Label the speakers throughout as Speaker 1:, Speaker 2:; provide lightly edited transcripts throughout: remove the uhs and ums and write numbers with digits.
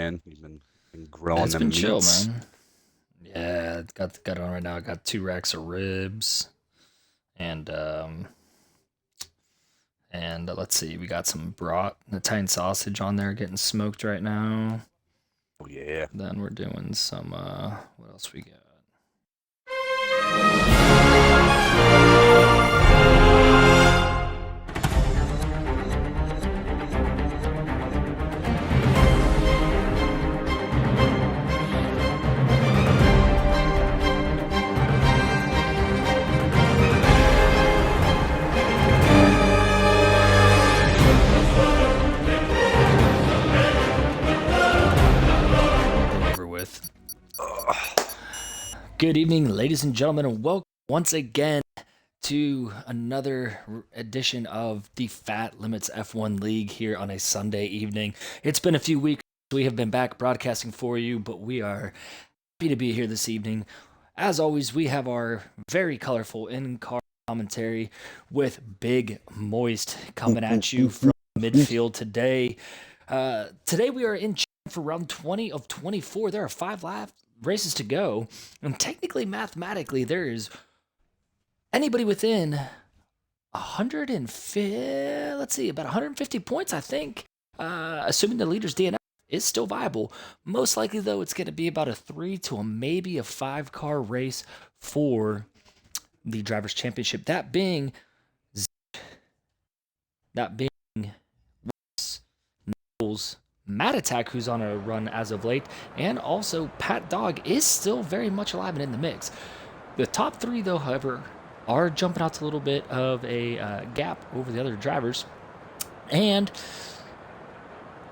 Speaker 1: man? You've been grilling
Speaker 2: It's
Speaker 1: them
Speaker 2: been chill,
Speaker 1: meats.
Speaker 2: man. Yeah, got it on right now. I got 2 racks of ribs, and let's see, we got some brat Italian sausage on there getting smoked right now.
Speaker 1: Oh yeah.
Speaker 2: Then we're doing some what else we got? Over with. Good evening, ladies and gentlemen, and welcome once again to another edition of the Fat Limits F1 League here on a Sunday evening. It's been a few weeks. We have been back broadcasting for you, but we are happy to be here this evening. As always, we have our very colorful in-car commentary with Big Moist coming at you from midfield today. Today we are in for round 20 of 24. There are 5 races to go, and technically, mathematically, there is anybody within 150, let's see, about 150 points, I think, assuming the leader's DNF is still viable. Most likely, though, it's going to be about a 3 to maybe a 5-car race for the Drivers' Championship. That being Knowles, Matt Attack, who's on a run as of late, and also Pat Dog is still very much alive and in the mix. The top 3, though, however, are jumping out to a little bit of a gap over the other drivers, and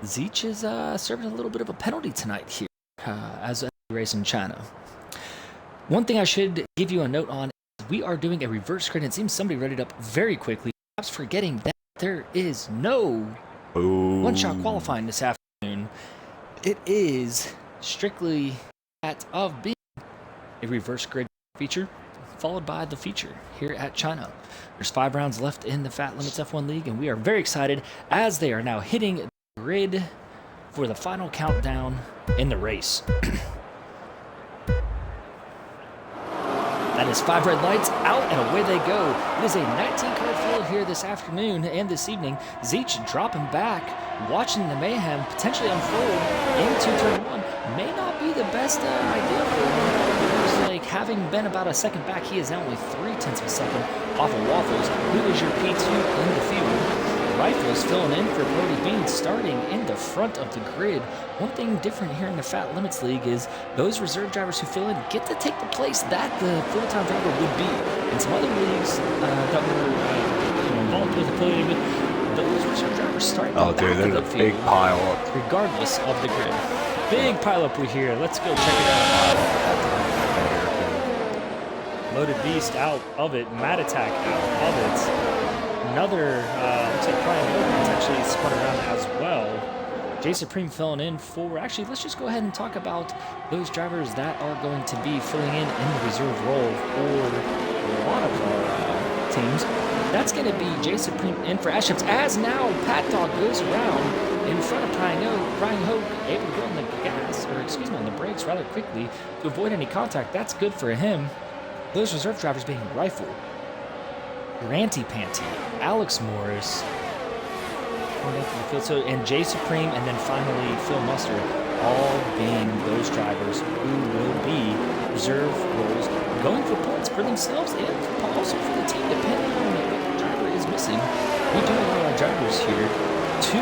Speaker 2: Zeech is serving a little bit of a penalty tonight here as a race in China. One thing I should give you a note on is we are doing a reverse grid. It seems somebody read it up very quickly, perhaps forgetting that there is no one-shot qualifying this afternoon. It is strictly that of being a reverse grid feature, followed by the feature here at China. There's 5 rounds left in the Fat Limits F1 League, and we are very excited as they are now hitting the grid for the final countdown in the race. That is 5 red lights out and away they go. It is a 19-car field here this afternoon and this evening. Zeech dropping back, watching the mayhem potentially unfold into turn 1. May not be the best idea for him. It was like having been about a second back, he is now only 0.3 of a second off of Waffles, who is your P2 in the field. Rifles filling in for Brody Bean, starting in the front of the grid. One thing different here in the Fat Limits League is those reserve drivers who fill in get to take the place that the full-time driver would be. In some other leagues that we're involved with, affiliated with, those reserve drivers start
Speaker 1: Oh, dude, there's a big pile up.
Speaker 2: regardless of the grid. Big pile up we hear. Let's go check it out. Loaded Beast out of it. Mad Attack out of it. Another, looks like Brian Wilkins actually spun around as well. J Supreme filling in for, actually, let's just go ahead and talk about those drivers that are going to be filling in the reserve role for a lot of our teams. That's going to be J Supreme in for Aships, as now Pat Dog goes around in front of Brian Hope, able to go on the gas, or excuse me, on the brakes rather quickly to avoid any contact. That's good for him. Those reserve drivers being Rifle, Ranty Panty, Alex Morris, and Jay Supreme, and then finally Phil Mustard, all being those drivers who will be reserve roles, going for points for themselves and also for the team, depending on what the driver is missing. We do allow our drivers here 2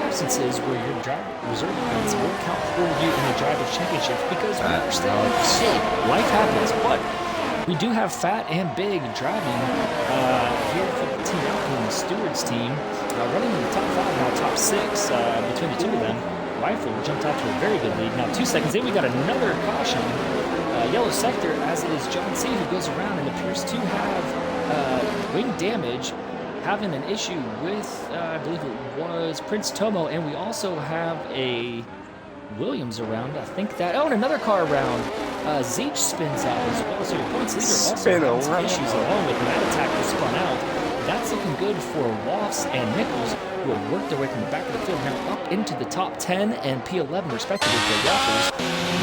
Speaker 2: absences where your reserve points will count for you in the Drivers' Championship, because we understand, hey, life happens, but we do have Fat and Big driving here for the Team Alpine Stewards team, running in the top 5, now top 6 between the 2 of them. Rifle jumped out to a very good lead. Now 2 seconds in, we got another caution. Yellow sector, as it is John C. who goes around and appears to have wing damage, having an issue with, I believe it was Prince Tomo, and we also have a Williams around. I think that, and another car around. Zeech spins out as well, so your points leader also having some issues along with Mad Attack that spun out. that's looking good for Woffs and Nichols, who have worked their way from the back of the field now up into the top 10 and P11 respectively for Waffles.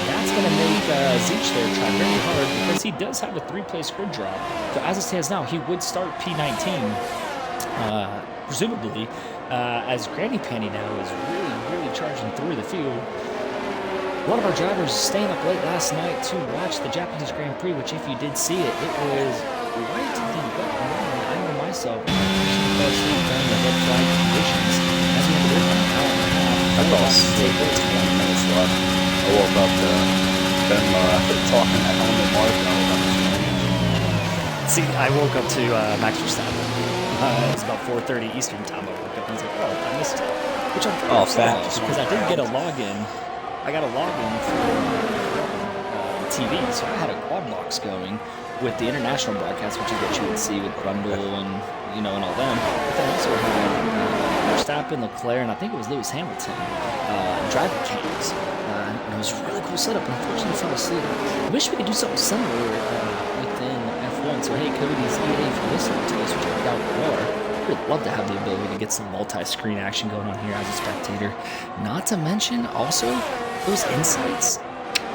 Speaker 2: That's going to make Zeech there try very hard because he does have a 3-place grid drop. So as it stands now, he would start P19, presumably, as Granny Panty now is really charging through the field. One of our drivers staying up late last night to watch the Japanese Grand Prix, which if you did see it, it was right the wet morning. I know myself, I fell asleep during the red flag conditions as we had an hour and a half.
Speaker 1: I fell asleep with 20 minutes left. I woke up to them talking at home in Mark.
Speaker 2: See, I woke up to Max Verstappen. It's about 4:30 Eastern time. I woke up and was like, oh, I missed it. Which I'm pretty upset about because I did get a login. I got a login for TV, so I had a quad box going with the international broadcast, which is what you would see with Brundle and and all them. But then also had Verstappen, Leclerc, and I think it was Lewis Hamilton driving cams. And it was a really cool setup. Unfortunately, I fell asleep. I wish we could do something similar within F1. So hey, Cody's EA, if you're listening to this, which I doubt you are. Would love to have the ability to get some multi-screen action going on here as a spectator. Not to mention also those insights.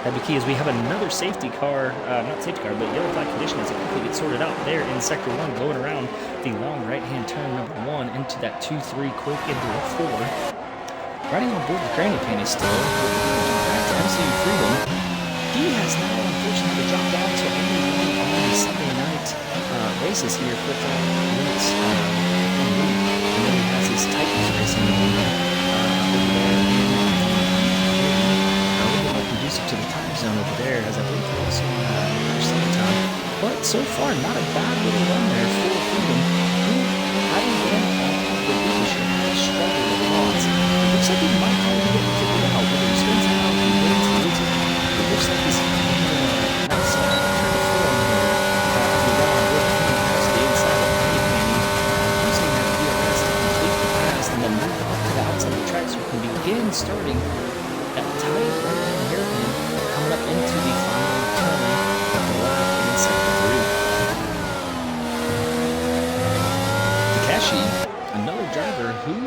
Speaker 2: That'd be key as we have another safety car, not safety car, but yellow flag condition as it quickly gets sorted out there in sector 1, going around the long right-hand turn number 1 into that 2-3 quick into a 4. Riding on board with Granny Panty still, back to MCU Freedom. He has now unfortunately dropped down to only one on the Sunday night races here for the limits. And then he has his Titans racing over there. A little bit more conducive to the time zone over there, as I believe they're also on Irish time. But so far, not a bad little run there for Freedom, who having been the leadership has struggled a lot. It looks like he might have to get figured out whether he spins out and wins the ultimate. It looks like he's nice turn to form here. As we got on board past the inside of Penny, using that DRS to complete the pass and then move up to the outside of the track so we can begin starting that tight right-hand hairpin coming up into the final turn of the lap in sector 3. Takeshi, another driver who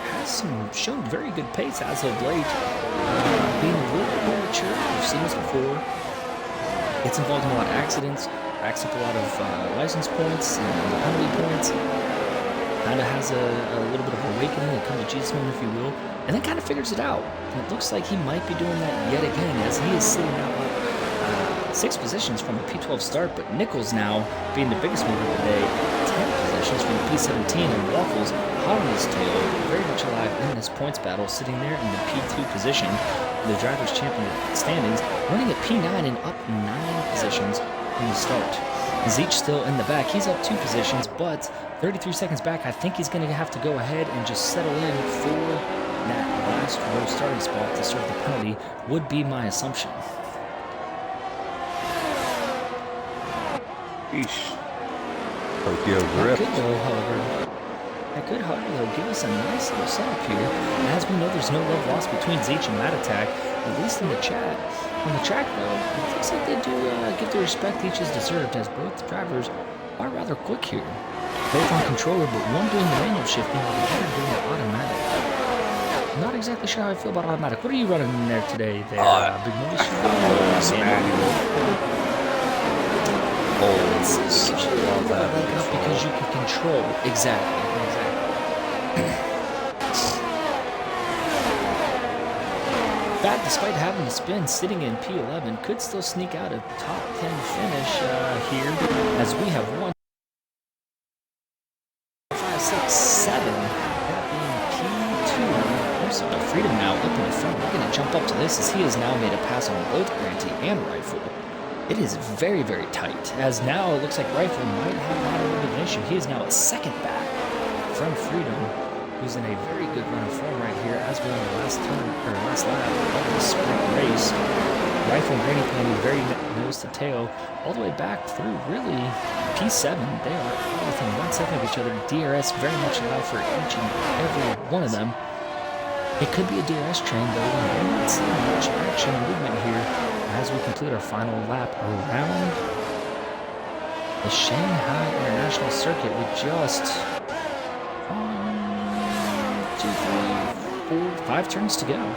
Speaker 2: has shown very good pace as of late, being a little bit more mature. We've seen this before. Gets involved in a lot of accidents, racks up a lot of license points and penalty points. Kind of has a little bit of awakening, a come to Jesus moment, if you will, and then kind of figures it out. And it looks like he might be doing that yet again, as he is sitting now up 6 positions from a P12 start, but Nichols now being the biggest mover of the day, 10 positions from the P17, and Waffles hot on his tail, very much alive in this points battle, sitting there in the P2 position, the Drivers' Champion standings, running at P9 and up 9 positions from the start. Zeech still in the back. He's up 2 positions, but 33 seconds back, I think he's going to have to go ahead and just settle in for that last row starting spot to serve the penalty, would be my assumption.
Speaker 1: Eesh. Tokyo Drift.
Speaker 2: That could, however, give us a nice little setup here. And as we know, there's no love lost between Zeech and Matt Attack, at least in the chat. On the track, though, it looks like they do give the respect each is deserved, as both drivers are rather quick here. Both on controller, but one doing the manual shifting while the other doing the automatic. Not exactly sure how I feel about automatic. What are you running in there today, Big Moose?
Speaker 1: Manual.
Speaker 2: Gives you a little bit of leg up because you can control. Exactly. That, despite having to spin, sitting in P11, could still sneak out a top 10 finish here, as we have 1, 5, 6, 7, that being P2. I'm sorry, Freedom now up in the front. We're going to jump up to this, as he has now made a pass on both Grantee and Rifle. It is very, very tight, as now it looks like Rifle might have had a little bit of an issue. He is now a second back from Freedom, who's in a very good run of form right here as we're on the last lap of the sprint race. Rifle and Granny Panty very nose to tail all the way back through really P7. They are all within 1 second of each other. DRS very much allowed for each and every one of them. It could be a DRS train, though. We're not seeing much action and movement here as we complete our final lap around the Shanghai International Circuit with just 5 turns to go.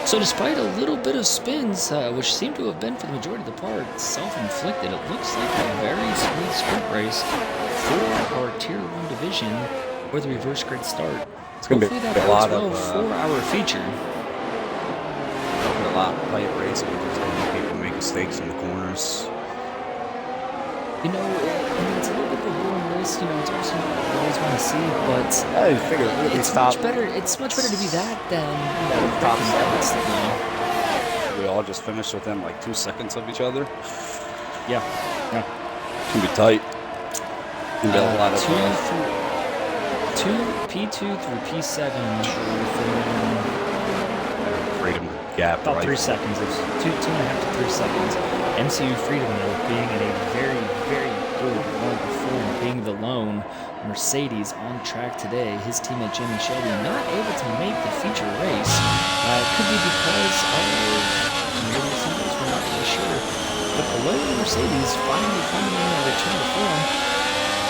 Speaker 2: So despite a little bit of spins, which seem to have been for the majority of the part self-inflicted, it looks like a very smooth sprint race for our Tier 1 division where the reverse grid start.
Speaker 1: It's going to be a lot of
Speaker 2: for our feature.
Speaker 1: There'll be a lot of tight racing because people make mistakes in the corners.
Speaker 2: You know, I mean, it's a little bit of a boring race. You know, it's obviously not what you always want to see, but
Speaker 1: I figure
Speaker 2: it's much better. It's much better to be that than
Speaker 1: top
Speaker 2: seconds.
Speaker 1: We all just finished within like 2 seconds of each other.
Speaker 2: Yeah.
Speaker 1: It's gonna be tight. Gonna be a lot of
Speaker 2: P2 through P7
Speaker 1: freedom gap.
Speaker 2: About 3 seconds. It's 2.5 to 3 seconds. MCU Freedom, though, being in a very, very good run of form, being the lone Mercedes on track today. His teammate Jimmy Shelby not able to make the feature race. Could be because of we're not really sure. But the lone Mercedes finally finding a return to form.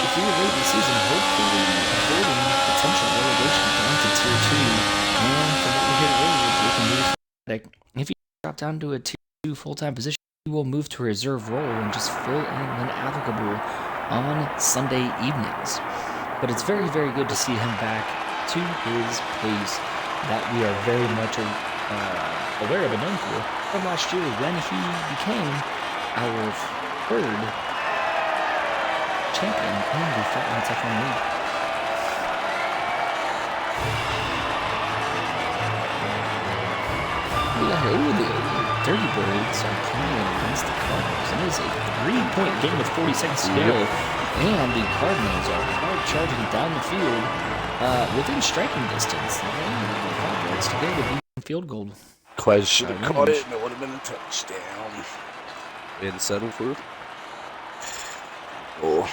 Speaker 2: If you're late in the season, hopefully avoiding potential relegation down to Tier 2. And from what we hear earlier, we can move. If you drop down to a Tier 2 full-time position, you will move to a reserve role and just fill in when applicable on Sunday evenings. But it's very, very good to see him back to his pace that we are very much aware of and known for from last year when he became our third champion in the Fat Lance F1 League. The Dirty Birds are playing against the Cardinals. It is a 3-point game with 40 seconds to go. And the Cardinals are hard charging down the field within striking distance. They have 5 yards to go to beat field goal.
Speaker 1: Quez should have caught it and it would have been a touchdown. Didn't settle for it. Oh.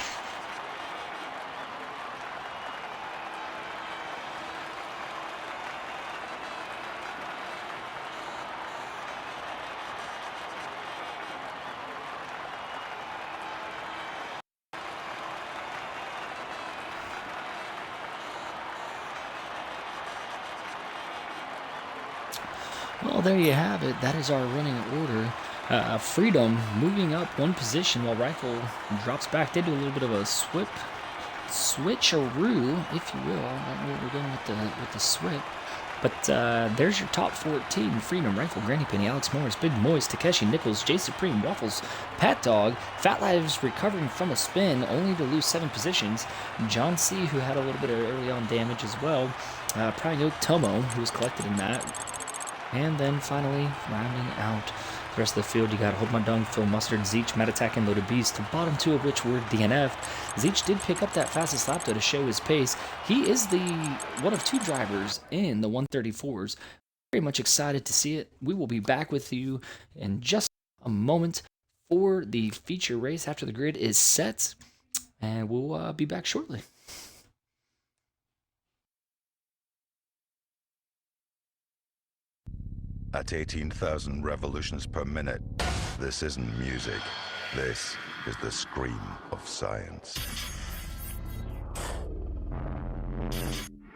Speaker 2: Well, there you have it. That is our running order. Freedom moving up 1 position while Rifle drops back. They do a little bit of a switcheroo, if you will. I don't know where we're going with the swip. But there's your top 14. Freedom, Rifle, Granny Penny, Alex Morris, Big Moist, Takeshi, Nichols, J Supreme, Waffles, Pat Dog, Fat Lives recovering from a spin, only to lose 7 positions. John C., who had a little bit of early on damage as well. Probably no Tomo, who was collected in that. And then finally, rounding out the rest of the field, you got Hold My Dung, Phil Mustard, Zeech, Mad Attack, and Loaded Beast, the bottom 2 of which were DNF. Zeech did pick up that fastest lap, though, to show his pace. He is the one of 2 drivers in the 134s. Very much excited to see it. We will be back with you in just a moment for the feature race after the grid is set, and we'll be back shortly.
Speaker 3: At 18,000 revolutions per minute, this isn't music. This is the scream of science.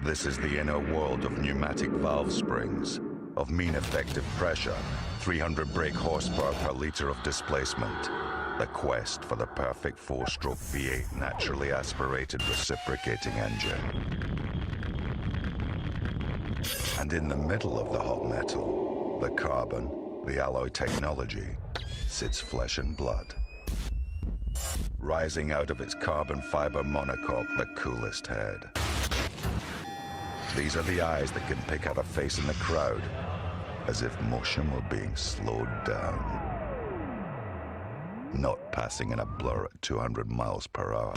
Speaker 3: This is the inner world of pneumatic valve springs, of mean effective pressure, 300 brake horsepower per liter of displacement. The quest for the perfect 4-stroke V8 naturally aspirated reciprocating engine. And in the middle of the hot metal, the carbon, the alloy technology, sits flesh and blood. Rising out of its carbon fiber monocoque, the coolest head. These are the eyes that can pick out a face in the crowd, as if motion were being slowed down. Not passing in a blur at 200 miles per hour.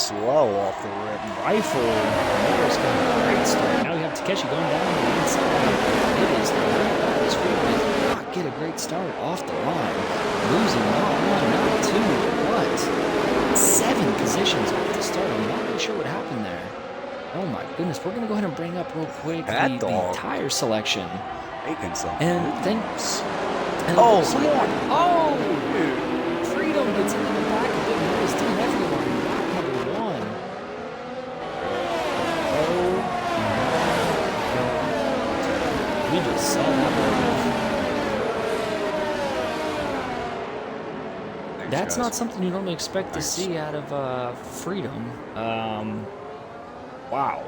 Speaker 1: slow off the rip.
Speaker 2: Rifle. Morris got a great start. Now we have Takeshi going down to the inside. It is this Freedom did not get a great start off the line. Losing not one, not two, but 7 positions off the start. I'm not really sure what happened there. Oh my goodness. We're going to go ahead and bring up real quick the tire selection.
Speaker 1: Making some
Speaker 2: And
Speaker 1: moves.
Speaker 2: and
Speaker 1: Oh, come on.
Speaker 2: Oh! Freedom gets into the back of Big Morris doing everyone. Lap number 1. Oh my God. We just saw that move. That's not something you normally expect to see out of Freedom. Wow.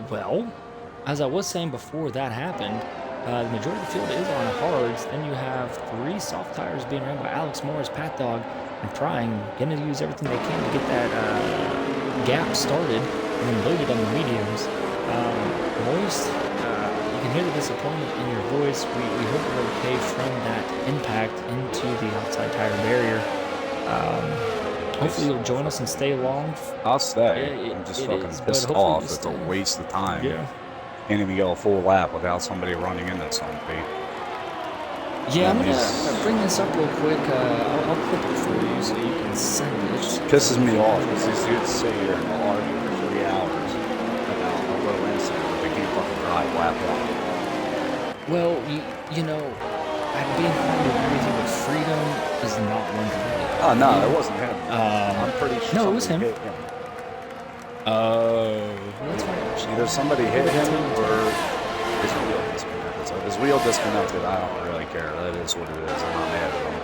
Speaker 2: Well, as I was saying before that happened, the majority of the field is on hards. Then you have 3 soft tires being ran by Alex Morris, Pat Dog, and Prying, going to use everything they can to get that gap started and then loaded on the mediums. Morris, you can hear the disappointment in your voice. We hope you're okay from that impact into the outside tire barrier. Hopefully you'll join us and stay along.
Speaker 1: I'll stay.
Speaker 2: Yeah,
Speaker 1: I'm just fucking pissed off. It's a waste of time.
Speaker 2: Yeah.
Speaker 1: Can't even go a full lap without somebody running into something.
Speaker 2: Yeah, I'm gonna bring this up real quick. I'll clip it for you so you can send it.
Speaker 1: Pisses me off because these dudes sit here and they'll argue for 3 hours about a little incident that they can't fucking drive lap 1.
Speaker 2: Well, you know, I'd be inclined to agree with you, but Freedom is not one to really.
Speaker 1: Oh, no, it wasn't him. I'm pretty sure.
Speaker 2: No, it was him.
Speaker 1: Hit him.
Speaker 2: That's right.
Speaker 1: Either somebody hit him or his wheel disconnected. So if his wheel disconnected, I don't really care. That is what it is. I'm not mad at him.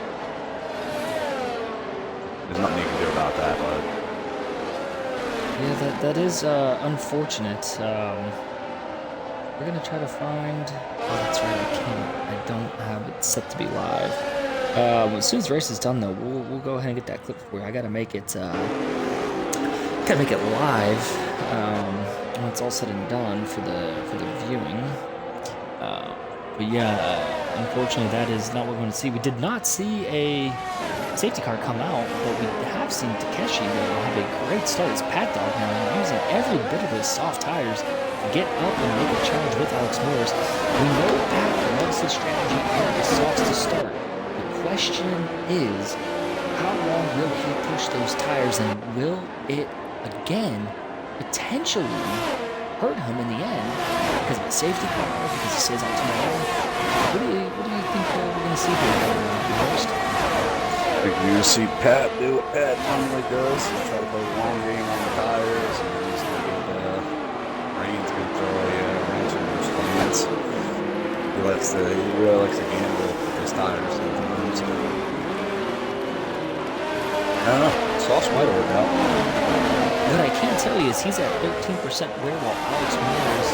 Speaker 1: There's nothing you can do about that, but
Speaker 2: yeah, that is unfortunate. We're gonna try to find. Oh, that's right. I can't. I don't have it set to be live. As soon as the race is done, though, we'll go ahead and get that clip for you. I gotta make it. Gotta make it live when it's all said and done for the viewing. But yeah, unfortunately, that is not what we're going to see. We did not see a safety car come out, but we have seen Takeshi have a great start. It's Pat Dog now using every bit of his soft tires to get up and make a challenge with Alex Morris. We know Pat loves his strategy and the softs to start. The question is, how long will he push those tires, and will it again potentially hurt him in the end because of the safety car, because he stays out too long? What do you think we're going to see here first?
Speaker 1: I think you're going to see Pat do what Pat normally does. He's try to put a long game on the tires, and he's going to get Rain's going to throw a wrench in those plants. He really likes to gamble with his tires sometimes. I don't know. Sauce might work out.
Speaker 2: What I can tell you is he's at 13% wear while Alex Morris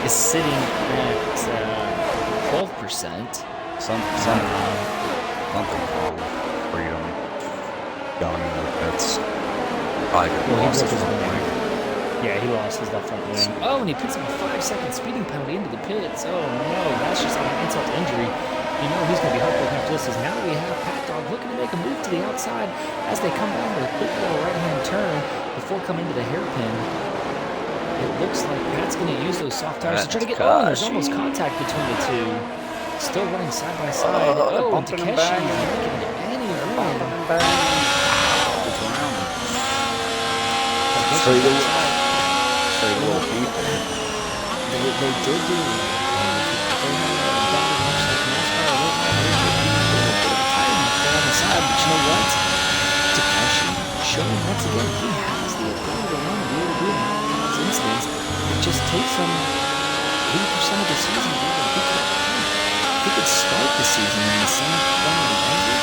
Speaker 2: is sitting at 12%.
Speaker 1: Something wrong with Freedom going into the pits. Probably got lost at some point.
Speaker 2: Yeah, he lost his left front wing. Oh, and he picks up a 5-second speeding penalty into the pits. Oh no, that's just an insult to injury. You know he's going to be heartbroken after this. Is now we have Pat Dog looking to make a move to the outside as they come down with a quick little right-hand turn before coming to the hairpin. It looks like Pat's going to use those soft tires to try to get. Oh, there's almost contact between the two. Still running side by side. Oh, and Takeshi is not getting any room.
Speaker 1: Straight little people.
Speaker 2: They did do it. But you know what? Takeshi showing once again he has the ability to run wheel to wheel in those incidents. It just takes him 80% of the season. He could start the season in the same form of the driver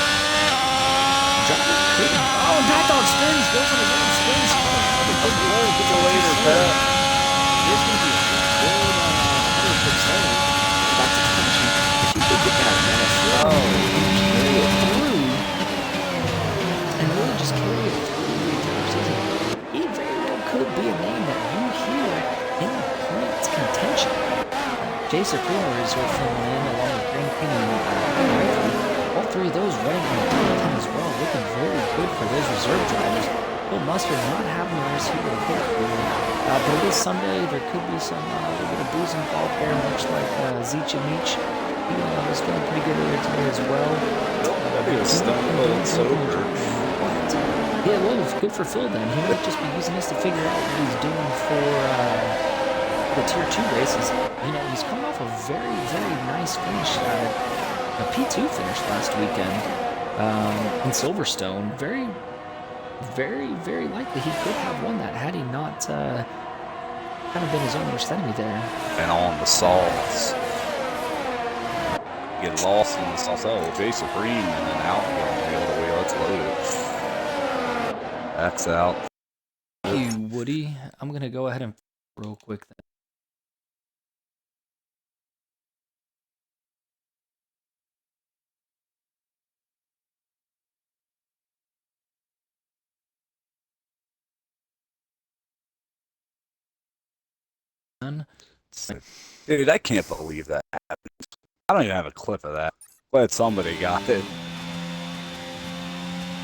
Speaker 2: could. Oh, Pat Dog spins, goes on his own spins. Big roll, gets a later, Pat. There's going to be a good start. Back to Takeshi. If he could get that man through. And really just carry it through the entire season. He very well could be a name that you hear in the points contention. Jay Supremo is filling in along with Green King and Rifle. All 3 of those running in the top 10 as well. Looking very good for those reserve drivers. Phil Mustard not having the race here to put through. But it is Sunday. There could be some little bit of booze involved there, much like Zeech and Meech. He was feeling pretty good earlier today as well.
Speaker 1: He was stone cold sober.
Speaker 2: Yeah, well, it's good for Phil then. He might just be using this to figure out what he's doing for the Tier 2 races. You know, he's coming off a very, very nice finish. A P2 finish last weekend in Silverstone. Very, very, very likely he could have won that had he not kind of been his own worst enemy there.
Speaker 1: And on the salts. Get lost in the salts. Oh, Jason Green and then out going wheel to wheel. It's loaded. That's out.
Speaker 2: Hey, Woody, I'm going to go ahead and real quick then.
Speaker 1: Dude, I can't believe that happened. I don't even have a clip of that. Glad somebody got it.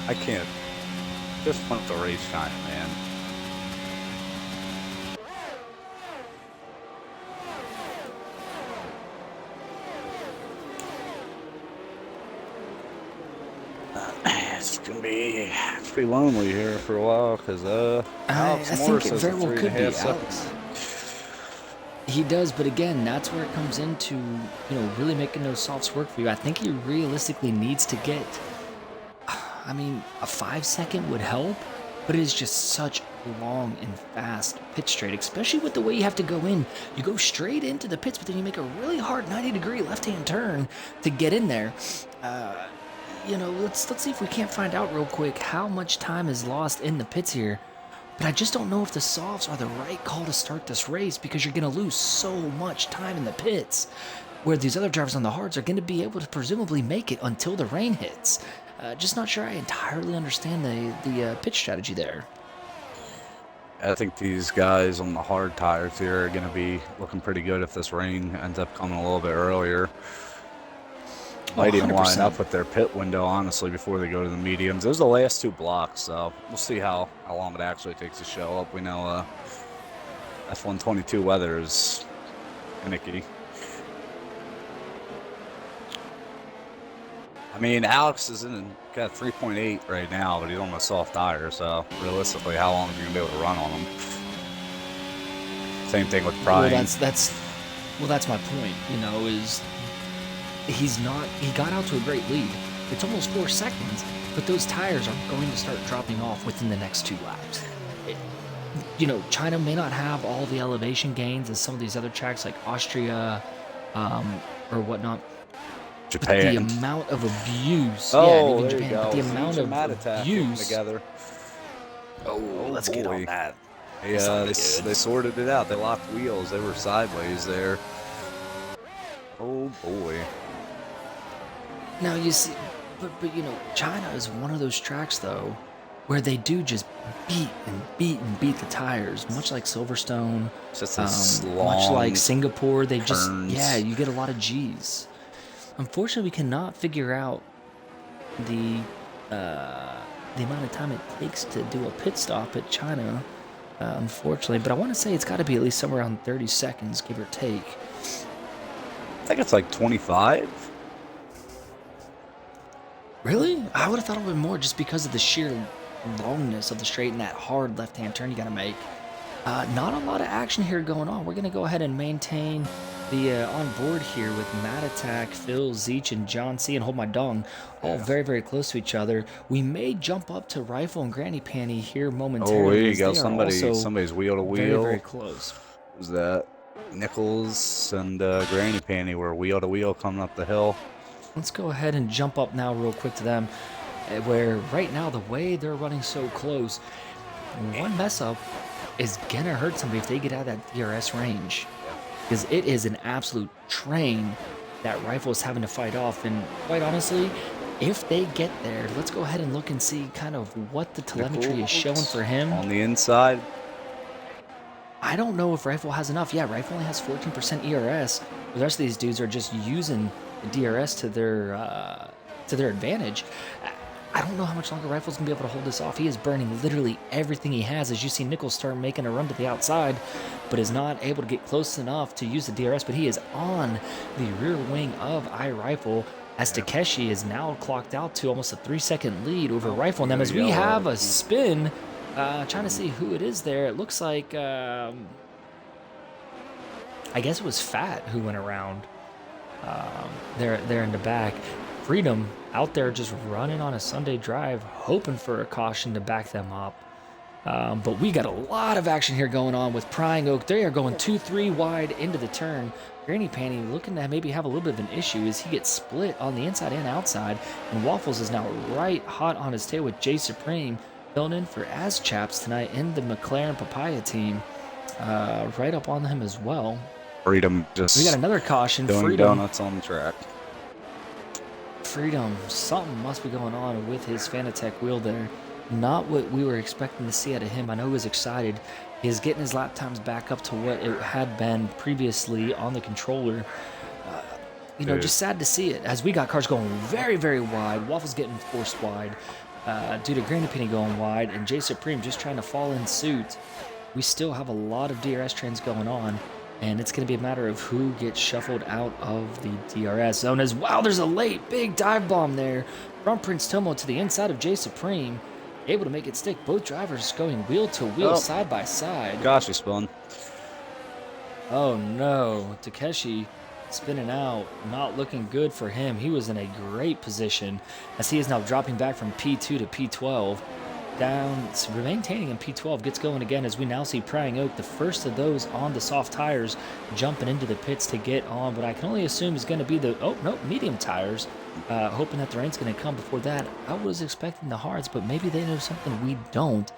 Speaker 1: I can't. Just want the race time, man. It's gonna be pretty lonely here for a while because Alex
Speaker 2: I
Speaker 1: Morris
Speaker 2: think it
Speaker 1: has
Speaker 2: very
Speaker 1: a
Speaker 2: well could be
Speaker 1: 3.5 seconds.
Speaker 2: Alex. He does, but again, that's where it comes into, really making those softs work for you. I think he realistically needs to get, I mean, a 5-second would help, but it is just such a long and fast pit straight, especially with the way you have to go in. You go straight into the pits, but then you make a really hard 90-degree left-hand turn to get in there. Let's see if we can't find out real quick how much time is lost in the pits here. But I just don't know if the softs are the right call to start this race because you're going to lose so much time in the pits where these other drivers on the hards are going to be able to presumably make it until the rain hits. Just not sure I entirely understand the pit strategy there.
Speaker 1: I think these guys on the hard tires here are going to be looking pretty good if this rain ends up coming a little bit earlier. Might even line up with their pit window, honestly, before they go to the mediums. Those are the last 2 blocks, so we'll see how long it actually takes to show up. We know F122 weather is finicky. I mean, Alex is got 3.8 right now, but he's on a soft tire, so realistically, how long are you going to be able to run on him? Same thing with Prime.
Speaker 2: Well, that's my point, is... He got out to a great lead. It's almost 4 seconds, but those tires are going to start dropping off within the next 2 laps. China may not have all the elevation gains as some of these other tracks like Austria or whatnot.
Speaker 1: Japan.
Speaker 2: But the amount of abuse.
Speaker 1: Oh,
Speaker 2: yeah, and even
Speaker 1: there
Speaker 2: Japan.
Speaker 1: you go.
Speaker 2: But the amount of abuse.
Speaker 1: Together.
Speaker 2: Oh, let's get on that.
Speaker 1: Yeah, they sorted it out. They locked wheels. They were sideways there. Oh, boy.
Speaker 2: Now, you see, but China is one of those tracks, though, where they do just beat the tires, much like Silverstone, much like Singapore. They just, you get a lot of G's. Unfortunately, we cannot figure out the amount of time it takes to do a pit stop at China, unfortunately. But I want to say it's got to be at least somewhere around 30 seconds, give or take.
Speaker 1: I think it's like 25.
Speaker 2: Really? I would have thought it would be more just because of the sheer longness of the straight and that hard left-hand turn you got to make. Not a lot of action here going on. We're going to go ahead and maintain the on board here with Matt Attack, Phil, Zeech, and John C. and Hold My Dong all very, very close to each other. We may jump up to Rifle and Granny Panty here momentarily.
Speaker 1: Oh, there you go. Somebody's wheel to wheel.
Speaker 2: Very, very close.
Speaker 1: Who's that? Nichols and Granny Panty were wheel to wheel coming up the hill.
Speaker 2: Let's go ahead and jump up now real quick to them, where right now the way they're running so close, one mess up is gonna hurt somebody if they get out of that DRS range, because it is an absolute train that Rifle is having to fight off. And quite honestly, if they get there, let's go ahead and look and see kind of what the telemetry is showing for him.
Speaker 1: On the inside,
Speaker 2: I don't know if Rifle has enough. Yeah, Rifle only has 14% ERS. The rest of these dudes are just using the DRS to their advantage. I don't know how much longer Rifle's going to be able to hold this off. He is burning literally everything he has. As you see Nichols start making a run to the outside, but is not able to get close enough to use the DRS, but he is on the rear wing of iRifle, as Takeshi is now clocked out to almost a 3-second lead over Rifle on them, as we have a spin. Trying to see who it is there. It looks like, I guess it was Fat who went around there in the back. Freedom out there just running on a Sunday drive, hoping for a caution to back them up. But we got a lot of action here going on with Prying Oak. They are going 2-3 wide into the turn. Granny Panty looking to maybe have a little bit of an issue as he gets split on the inside and outside. And Waffles is now right hot on his tail with Jay Supreme filling in for As Chaps tonight in the McLaren Papaya team. Right up on him as well.
Speaker 1: Freedom just
Speaker 2: We got another caution.
Speaker 1: doing
Speaker 2: Freedom.
Speaker 1: donuts on the track.
Speaker 2: Freedom, something must be going on with his Fanatec wheel there. Not what we were expecting to see out of him. I know he was excited. He's getting his lap times back up to what it had been previously on the controller. Just sad to see it, as we got cars going very, very wide. Waffles getting forced wide due to Granny Penny going wide, and Jay Supreme just trying to fall in suit. We still have a lot of DRS trains going on, and it's going to be a matter of who gets shuffled out of the DRS zone. As wow, there's a late big dive bomb there from Prince Tomo to the inside of Jay Supreme. Able to make it stick. Both drivers going wheel to wheel, side by side.
Speaker 1: Gosh, he spun.
Speaker 2: Oh no, Takeshi spinning out, not looking good for him. He was in a great position as he is now dropping back from P2 to P12. Down, maintaining in P12, gets going again as we now see Prying Oak, the first of those on the soft tires, jumping into the pits to get on what I can only assume is going to be the, medium tires, hoping that the rain's going to come before that. I was expecting the hards, but maybe they know something we don't.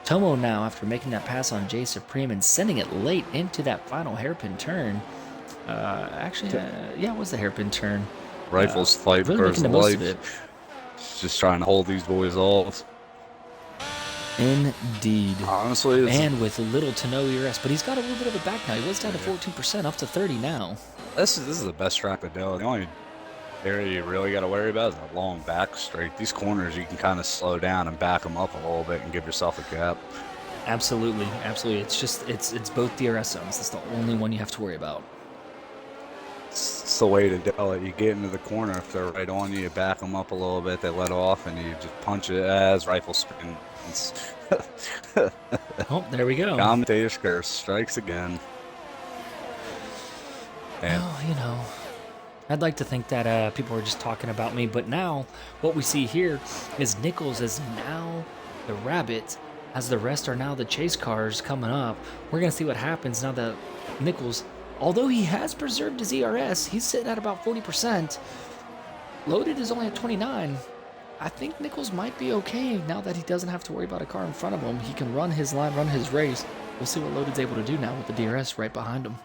Speaker 2: Tomo now, after making that pass on Jay Supreme and sending it late into that final hairpin turn. It was the hairpin turn.
Speaker 1: Rifles fight
Speaker 2: really
Speaker 1: for
Speaker 2: making
Speaker 1: his
Speaker 2: the most of it.
Speaker 1: life. Just trying to hold these boys off.
Speaker 2: Indeed.
Speaker 1: Honestly,
Speaker 2: and with little to no ERS, but he's got a little bit of it back now. He was down to 14%, up to 30 now.
Speaker 1: this is the best track to do. The only area you really got to worry about is a long back straight. These corners, you can kind of slow down and back them up a little bit and give yourself a gap.
Speaker 2: Absolutely, absolutely. It's both DRS zones. That's the only one you have to worry about.
Speaker 1: It's the way to do it. You get into the corner, if they're right on you, you back them up a little bit, they let off, and you just punch it as rifle spin.
Speaker 2: Oh, there we go.
Speaker 1: Commentator's curse strikes again. And
Speaker 2: Well, I'd like to think that people were just talking about me, but now what we see here is Nichols is now the rabbit, as the rest are now the chase cars coming up. We're going to see what happens now that Nichols, although he has preserved his ERS, he's sitting at about 40%. Loaded is only at 29. I think Nichols might be okay now that he doesn't have to worry about a car in front of him. He can run his line, run his race. We'll see what Loaded's able to do now with the DRS right behind him.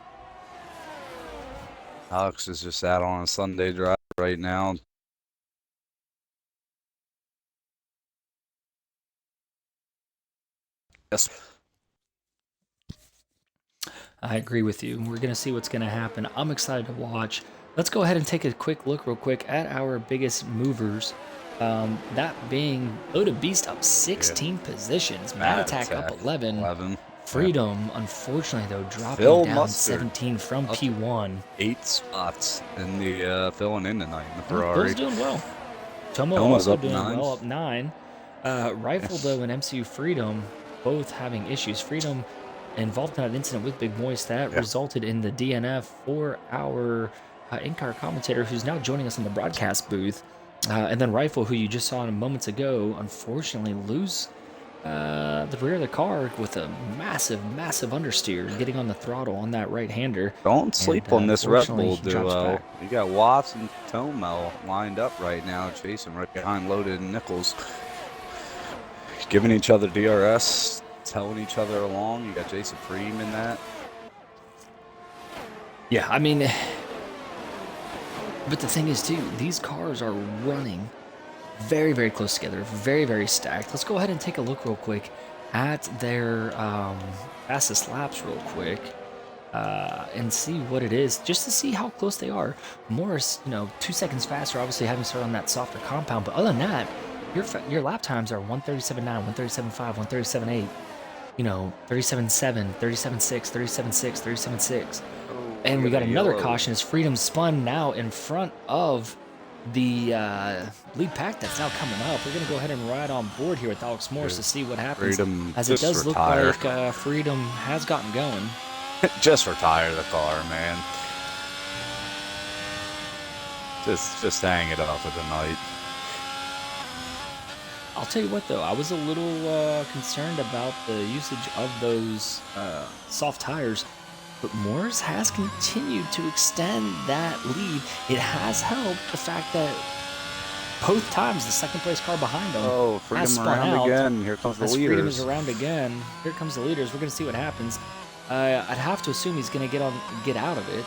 Speaker 1: Alex is just out on a Sunday drive right now. Yes.
Speaker 2: I agree with you. We're going to see what's going to happen. I'm excited to watch. Let's go ahead and take a quick look real quick at our biggest movers. That being Loaded Beast up 16 positions. Mad Attack up 11. Freedom, unfortunately, though, dropping down
Speaker 1: Mustard
Speaker 2: 17 from
Speaker 1: up
Speaker 2: P1.
Speaker 1: 8 spots in the filling in tonight in the Ferrari.
Speaker 2: Bill's doing well. Tomo
Speaker 1: Tomo's
Speaker 2: also
Speaker 1: up
Speaker 2: doing
Speaker 1: 9.
Speaker 2: well, up 9. Rifle, though, and MCU Freedom both having issues. Freedom involved in an incident with Big Moist that resulted in the DNF for our in-car commentator, who's now joining us in the broadcast booth. And then Rifle, who you just saw moments ago, unfortunately lose the rear of the car with a massive understeer, getting on the throttle on that right-hander.
Speaker 1: Don't sleep on this Red Bull
Speaker 2: he drops
Speaker 1: duo.
Speaker 2: back.
Speaker 1: You got Watts and Tomo lined up right now, chasing right behind Loaded and Nichols. Giving each other DRS, telling each other along. You got Jay Supreme in that.
Speaker 2: Yeah, I mean, but the thing is, too, these cars are running very, very close together, very, very stacked. Let's go ahead and take a look real quick at their fastest laps real quick and see what it is, just to see how close they are. Morris, 2 seconds faster, obviously having started on that softer compound, but other than that, your lap times are 137.9, 137.5, 137.8. 37.7, 37.6, 37.6, 37.6. And we got another caution as Freedom spun now in front of the lead pack that's now coming up. We're going to go ahead and ride on board here with Alex Morris to see what happens.
Speaker 1: Freedom
Speaker 2: as it does
Speaker 1: retire.
Speaker 2: look like Freedom has gotten going.
Speaker 1: Just retire the car, man. Just hang it up for the night.
Speaker 2: I'll tell you what, though, I was a little concerned about the usage of those soft tires, but Morris has continued to extend that lead. It has helped the fact that both times the second place car behind him has spun out.
Speaker 1: Again. Here comes the leaders.
Speaker 2: Freedom is around again. Here comes the leaders. We're going to see what happens. I'd have to assume he's going to get out of it,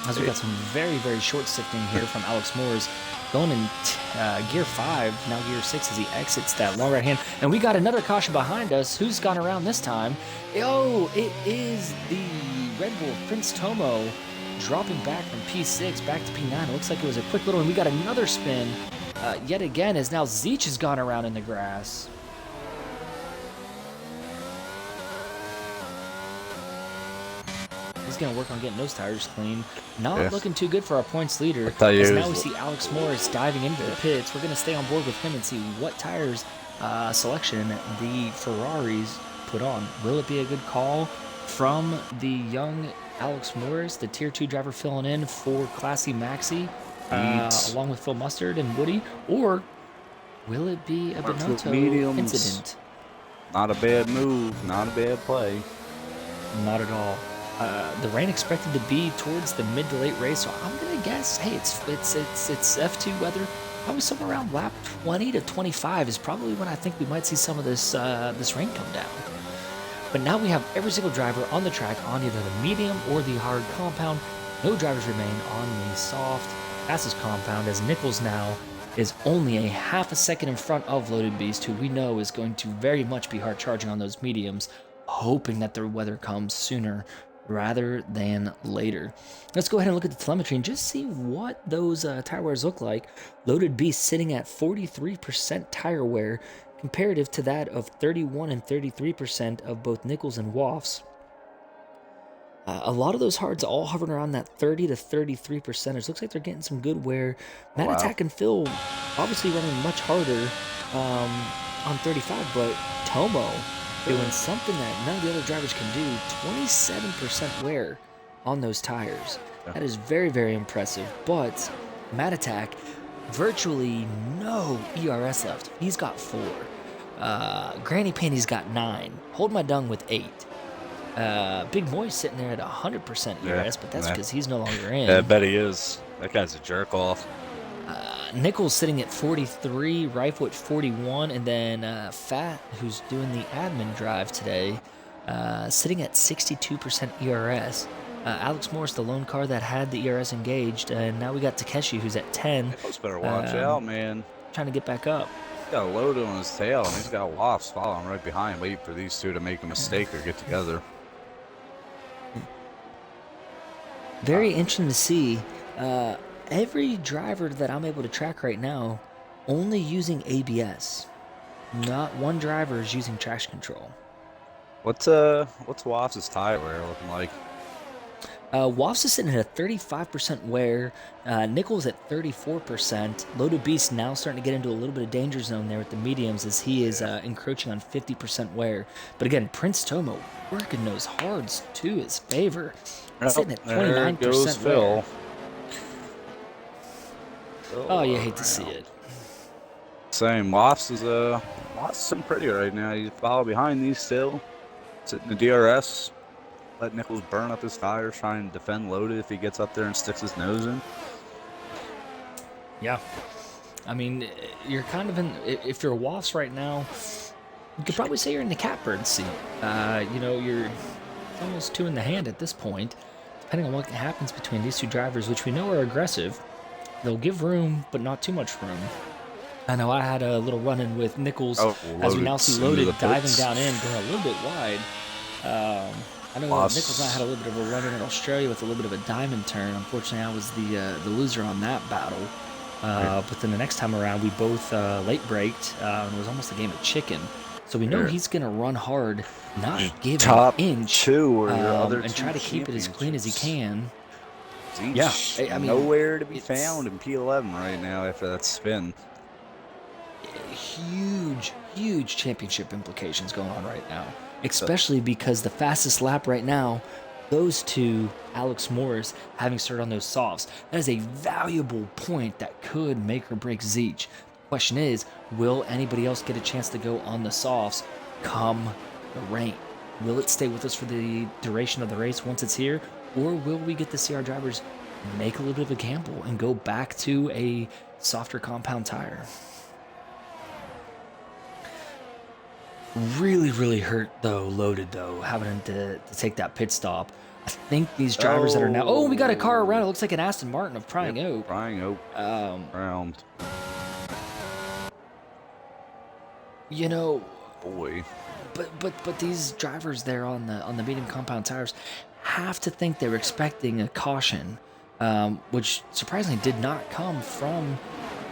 Speaker 2: as we got some very, very short sifting here from Alex Morris. Going in gear 5, now gear 6 as he exits that long right hand. And we got another caution behind us. Who's gone around this time? Oh, it is the Red Bull Prince Tomo dropping back from P6 back to P9. It looks like it was a quick little, and we got another spin yet again as now Zeech has gone around in the grass. He's going to work on getting those tires clean. Not looking too good for our points leader. As now we see Alex Morris diving into the pits. We're going to stay on board with him and see what tires selection the Ferraris put on. Will it be a good call from the young Alex Morris, the Tier 2 driver filling in for Classy Maxi, along with Phil Mustard and Woody? Or will it be a Benotto incident?
Speaker 1: Not a bad move. Not a bad play.
Speaker 2: Not at all. The rain expected to be towards the mid to late race, so I'm gonna guess, hey, it's F2 weather. Probably somewhere around lap 20 to 25 is probably when I think we might see some of this rain come down. But now we have every single driver on the track on either the medium or the hard compound. No drivers remain on the soft fastest compound, as Nichols now is only a half a second in front of Loaded Beast, who we know is going to very much be hard charging on those mediums, hoping that the weather comes sooner rather than later. Let's go ahead and look at the telemetry and just see what those tire wears look like. Loaded Beast sitting at 43% tire wear, comparative to that of 31 and 33% of both Nichols and Woffs. A lot of those hards all hovering around that 30 to 33%. Looks like they're getting some good wear. Matt Attack and Phil obviously running much harder on 35, but Tomo doing something that none of the other drivers can do. 27% wear on those tires. That is very, very impressive. But Matt Attack, virtually no ERS left. He's got 4. Granny Panty's got 9. Hold My Dung with 8. Big Moy's sitting there at 100% ERS, but that's because he's no longer in.
Speaker 1: Yeah, I bet he is. That guy's a jerk off.
Speaker 2: Nichols sitting at 43, Rifle at 41, and then Fat, who's doing the admin drive today, sitting at 62% ERS. Alex Morris, the lone car that had the ERS engaged, and now we got Takeshi, who's at 10.
Speaker 1: Nichols better watch out, man.
Speaker 2: Trying to get back up.
Speaker 1: He's got a load on his tail, and he's got Woffs following right behind, waiting for these two to make a mistake or get together.
Speaker 2: Very interesting to see. Every driver that I'm able to track right now only using ABS. Not one driver is using traction control.
Speaker 1: What's Woffs' tire wear looking like?
Speaker 2: Woffs is sitting at a 35% wear. Nichols at 34%. Loaded Beast now starting to get into a little bit of danger zone there with the mediums as he is encroaching on 50% wear. But again, Prince Tomo working those hards to his favor. Sitting at 29% wear. Oh, you hate to see it.
Speaker 1: Same. Woffs is sitting pretty right now. He's following behind these still. Sitting in the DRS. Let Nichols burn up his tires, try and defend Loaded if he gets up there and sticks his nose in.
Speaker 2: Yeah. I mean, you're kind of in, if you're a Woffs right now, you could probably say you're in the catbird seat. You're almost 2 in the hand at this point, depending on what happens between these two drivers, which we know are aggressive. They'll give room, but not too much room. I know I had a little run-in with Nichols as we now see Loaded diving down in, going a little bit wide. I know Nichols and I had a little bit of a run-in in Australia with a little bit of a diamond turn. Unfortunately, I was the loser on that battle. But then the next time around, we both late braked, and it was almost a game of chicken. So we know
Speaker 1: Here.
Speaker 2: he's going to run hard, not give
Speaker 1: Top
Speaker 2: an inch,
Speaker 1: 2 or your other
Speaker 2: and try to keep it as clean as he can.
Speaker 1: Zeech,
Speaker 2: Yeah, I mean,
Speaker 1: nowhere to be
Speaker 2: it's
Speaker 1: found in P11 right now after that spin.
Speaker 2: huge championship implications going on right now, especially because the fastest lap right now goes to Alex Morris having started on those softs. That is a valuable point that could make or break Zeech. Question is, will anybody else get a chance to go on the softs come the rain? Will it stay with us for the duration of the race once it's here, or will we get to see our drivers make a little bit of a gamble and go back to a softer compound tire? Really hurt though, loaded though, having to take that pit stop. I think these drivers that are now. Oh, we got a car around. It looks like an Aston Martin of Prying Oak.
Speaker 1: Prying Oak. Round.
Speaker 2: You know,
Speaker 1: Boy.
Speaker 2: but these drivers there on the medium compound tires have to think they're expecting a caution, which surprisingly did not come from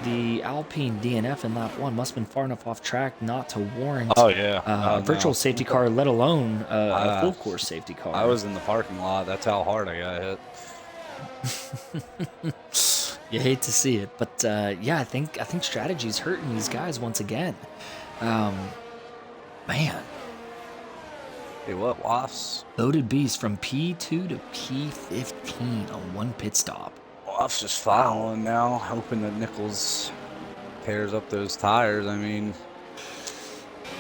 Speaker 2: the Alpine DNF in lap 1. Must have been far enough off track not to warrant a virtual safety car, let alone a full course safety car.
Speaker 1: I was in the parking lot. That's how hard I got hit.
Speaker 2: You hate to see it, but yeah, I think strategy's hurting these guys once again. Man.
Speaker 1: Hey, what, Wafts?
Speaker 2: Loaded beast from P2 to P15 on one pit stop.
Speaker 1: Wafts just following now, hoping that Nichols tears up those tires. I mean,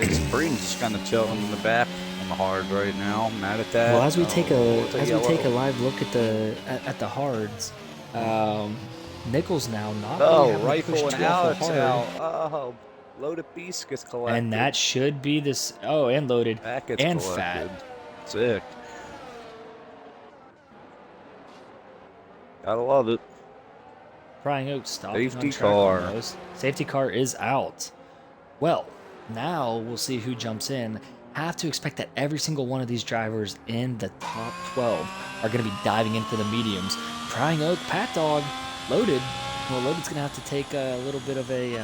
Speaker 1: it's Breed's just kind of chilling in the back on the hard right now. Mad at that.
Speaker 2: Well, as we take a live look at the hards, Nichols now not really having to push
Speaker 1: rifle
Speaker 2: too
Speaker 1: and
Speaker 2: awful
Speaker 1: Alex
Speaker 2: hard.
Speaker 1: out. Oh, loaded beast gets collected.
Speaker 2: And that should be this. Oh, and loaded
Speaker 1: That gets
Speaker 2: and
Speaker 1: collected.
Speaker 2: fat.
Speaker 1: Sick. Gotta love it.
Speaker 2: Prying Oak stopped.
Speaker 1: Safety car.
Speaker 2: Safety car is out. Well, now we'll see who jumps in. Have to expect that every single one of these drivers in the top 12 are going to be diving in for the mediums. Prying Oak, Pat Dog, Loaded. Well, Loaded's going to have to take a little bit of a...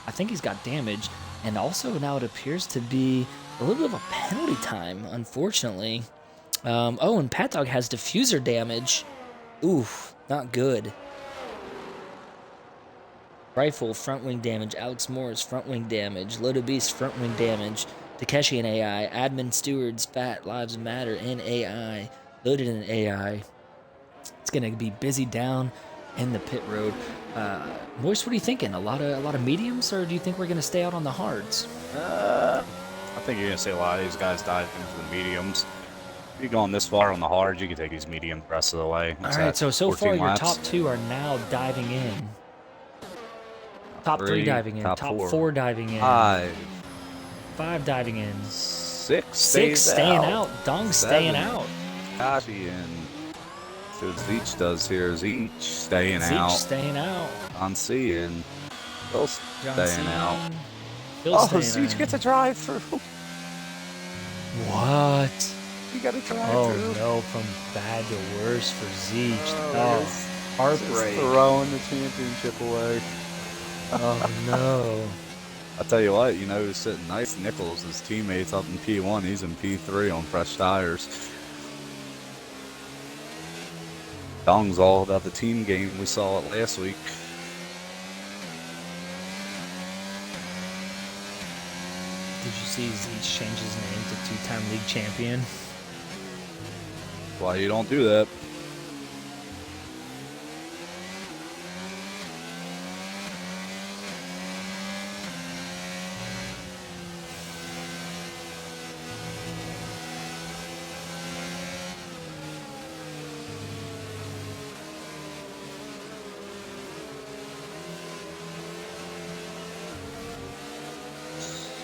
Speaker 2: I think he's got damage. And also now it appears to be a little bit of a penalty time, unfortunately. Oh, and Pat Dog has diffuser damage. Oof, not good. Rifle, front wing damage. Alex Moore's front wing damage. Loaded Beast, front wing damage. Takeshi in AI. Admin Stewards, Fat Lives Matter in AI. Loaded in AI. It's going to be busy down in the pit road. Moist, what are you thinking? A lot of mediums, or do you think we're going to stay out on the hards?
Speaker 1: I think you're going to see a lot of these guys dive into the mediums. If you're going this far on the hards, you can take these medium the rest of the way.
Speaker 2: All right, so far your
Speaker 1: laps.
Speaker 2: top 2 are now diving in. Top 3 diving in. Top 4 diving in. 5 diving in.
Speaker 1: 6
Speaker 2: staying out. Dong staying out.
Speaker 1: Kashi in. So Zeech does here. Zeech staying out.
Speaker 2: Zeech staying out.
Speaker 1: John C in. Phil staying out.
Speaker 2: Phil
Speaker 1: Oh,
Speaker 2: staying
Speaker 1: Zeech
Speaker 2: out.
Speaker 1: gets a drive through.
Speaker 2: What?
Speaker 1: You got a drive
Speaker 2: Oh
Speaker 1: through.
Speaker 2: no, from bad to worse for Zeech.
Speaker 1: Oh,
Speaker 2: Heartbreak.
Speaker 1: Throwing the championship away.
Speaker 2: Oh no.
Speaker 1: I'll tell you what, you know who's sitting nice? Nichols, his teammates up in P1. He's in P3 on fresh tires. Dong's all about the team game. We saw it last week.
Speaker 2: Did you see Zeech change his name to 2-time league champion?
Speaker 1: Why you don't do that?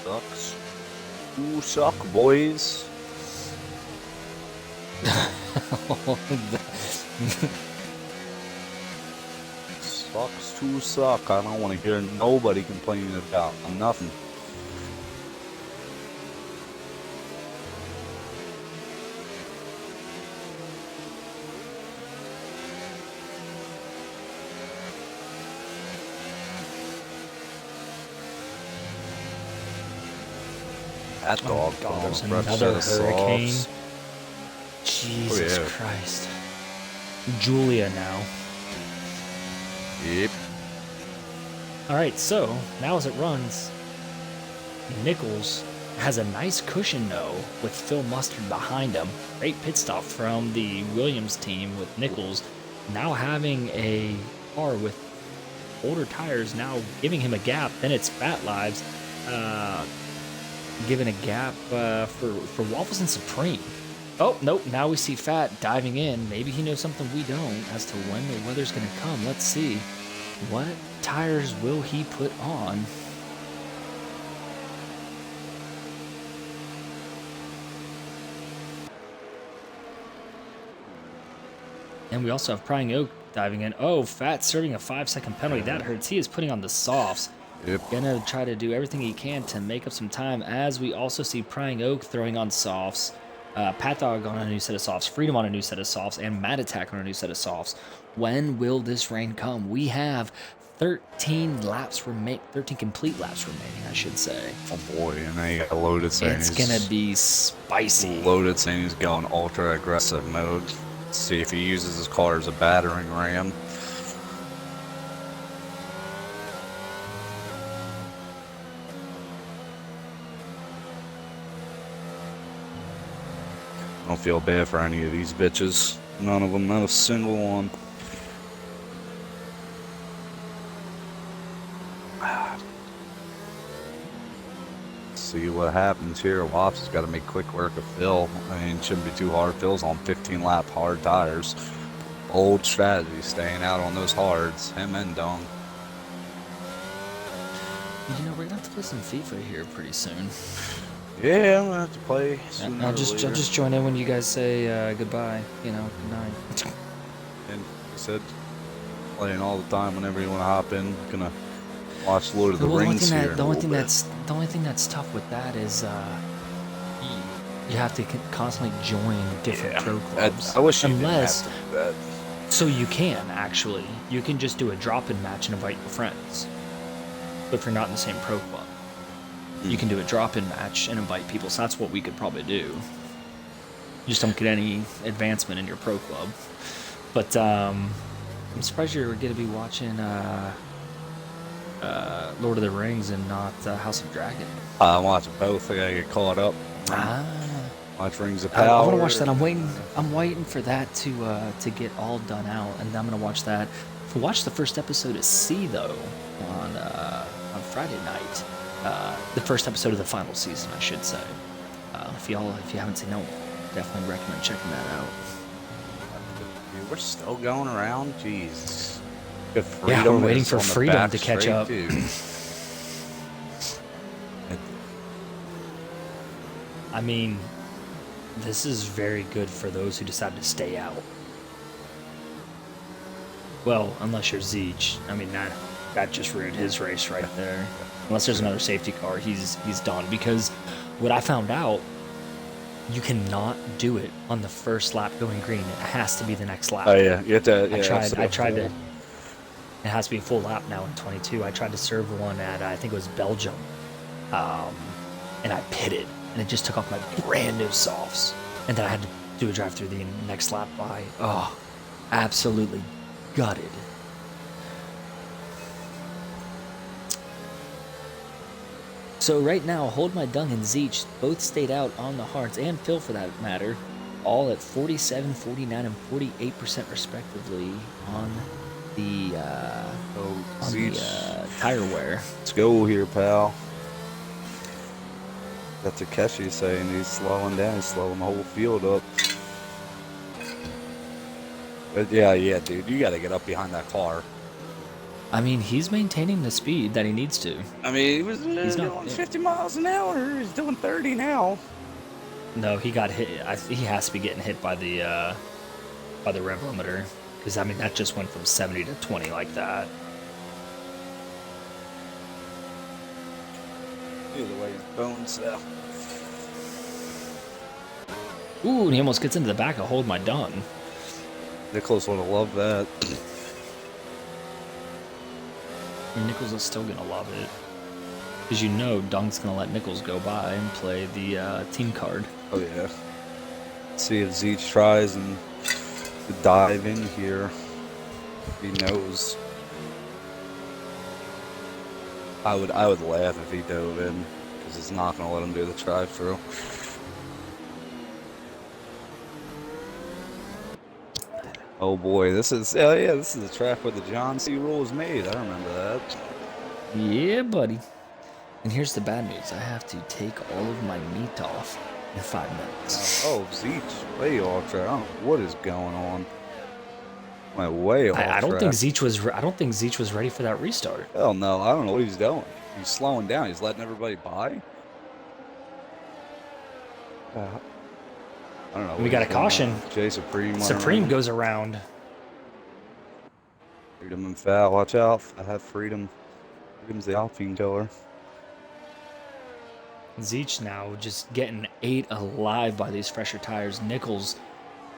Speaker 1: Sucks. Ooh, suck, boys. Sucks to suck. I don't want to hear nobody complaining about nothing. That dog
Speaker 2: Oh,
Speaker 1: put
Speaker 2: there's
Speaker 1: on a fresh
Speaker 2: another
Speaker 1: set of
Speaker 2: hurricane.
Speaker 1: softs.
Speaker 2: Jesus
Speaker 1: yeah.
Speaker 2: Christ. Julia now.
Speaker 1: Yep.
Speaker 2: All right, so now as it runs, Nichols has a nice cushion though with Phil Mustard behind him. Great pit stop from the Williams team with Nichols now having a car with older tires now giving him a gap. Then it's Fat Lives giving a gap for Waffles and Supreme. Oh, nope, now we see Fat diving in. Maybe he knows something we don't as to when the weather's going to come. Let's see. What tires will he put on? And we also have Prying Oak diving in. Oh, Fat serving a 5-second penalty. That hurts. He is putting on the softs.
Speaker 1: Yep.
Speaker 2: Gonna try to do everything he can to make up some time, as we also see Prying Oak throwing on softs. Pat Dog on a new set of softs, Freedom on a new set of softs, and Mad Attack on a new set of softs. When will this rain come? We have 13 complete laps remaining, I should say.
Speaker 1: Oh boy, and then you got loaded saying
Speaker 2: It's
Speaker 1: he's
Speaker 2: gonna be spicy.
Speaker 1: loaded saying he's going ultra aggressive mode. See if he uses his car as a battering ram. I don't feel bad for any of these bitches. None of them, not a single one. See what happens here. Wops has got to make quick work of Phil. I mean, it shouldn't be too hard. Phil's on 15-lap hard tires. Old strategy, staying out on those hards. Him and Dong.
Speaker 2: You know, we're gonna have to play some FIFA here pretty soon.
Speaker 1: Yeah, I'm gonna have to play sooner
Speaker 2: I'll
Speaker 1: or
Speaker 2: just
Speaker 1: later.
Speaker 2: join in when you guys say goodbye. You know, good night.
Speaker 1: And like I said, playing all the time whenever you want to hop in. Gonna watch Lord of the Rings here.
Speaker 2: The only thing that's tough with that is you have to constantly join different pro clubs.
Speaker 1: I wish you
Speaker 2: unless
Speaker 1: didn't have to do that.
Speaker 2: so you can actually you can just do a drop-in match and invite your friends. But if you're not in the same pro club, you can do a drop-in match and invite people. So that's what we could probably do. You just don't get any advancement in your pro club. But I'm surprised you're going to be watching Lord of the Rings and not House of Dragon.
Speaker 1: I'm watching both. I gotta get caught up. Watch Rings of Power.
Speaker 2: I want to watch that. I'm waiting for that to get all done out, and I'm gonna watch that. Watch the first episode of C though on Friday night. The first episode of the final season, I should say. If you haven't seen that, definitely recommend checking that out.
Speaker 1: Dude, we're still going around. Jeez. Good
Speaker 2: Yeah, we're
Speaker 1: Freedom
Speaker 2: waiting
Speaker 1: is
Speaker 2: for
Speaker 1: on the
Speaker 2: Freedom
Speaker 1: back
Speaker 2: to catch
Speaker 1: straight,
Speaker 2: up.
Speaker 1: too.
Speaker 2: I mean, this is very good for those who decide to stay out. Well, unless you're Zeech. I mean, that just ruined his race right there. Unless there's another safety car, he's done. Because what I found out, you cannot do it on the first lap going green. It has to be the next lap.
Speaker 1: Oh yeah, you have to. Yeah,
Speaker 2: I tried to. It has to be a full lap now in 22. I tried to serve one at I think it was Belgium, and I pitted, and it just took off my brand new softs, and then I had to do a drive through the next lap by. Oh, absolutely gutted. So right now, Hold My Dung and Zeech both stayed out on the hards, and Phil for that matter, all at 47, 49, and 48% respectively on the tire wear.
Speaker 1: Let's go here, pal. Got Takeshi saying he's slowing down. He's slowing the whole field up. But yeah, dude, you got to get up behind that car.
Speaker 2: I mean, he's maintaining the speed that he needs to.
Speaker 1: I mean, he was
Speaker 2: He's not-
Speaker 1: doing 50 miles an hour. He's doing 30 now.
Speaker 2: No, he got hit. He has to be getting hit by the rev limiter, because I mean that just went from 70 to 20 like that.
Speaker 1: Either way, his bones out.
Speaker 2: Ooh, and he almost gets into the back of Hold My Dung.
Speaker 1: Nicholas would have loved that.
Speaker 2: Nichols is still gonna love it. Because you know Dung's going to let Nichols go by and play the team card.
Speaker 1: Oh, yeah. See if Zeech tries and to dive in here. He knows. I would laugh if he dove in, because it's not going to let him do the drive-through. Oh boy, this is this is the track where the John C. rule was made. I remember that.
Speaker 2: Yeah, buddy. And here's the bad news. I have to take all of my meat off in 5 minutes.
Speaker 1: Oh, Zeech, way off track. I don't know what is going on. Went way off
Speaker 2: I don't
Speaker 1: track.
Speaker 2: think Zeech was. I don't think Zeech was ready for that restart.
Speaker 1: Hell no, I don't know what he's doing. He's slowing down. He's letting everybody by. I don't know.
Speaker 2: We got a caution.
Speaker 1: Jay Supreme.
Speaker 2: Supreme goes around.
Speaker 1: Freedom and foul. Watch out. I have freedom. Freedom's the Alpine killer.
Speaker 2: Zeech now just getting ate alive by these fresher tires. Nichols,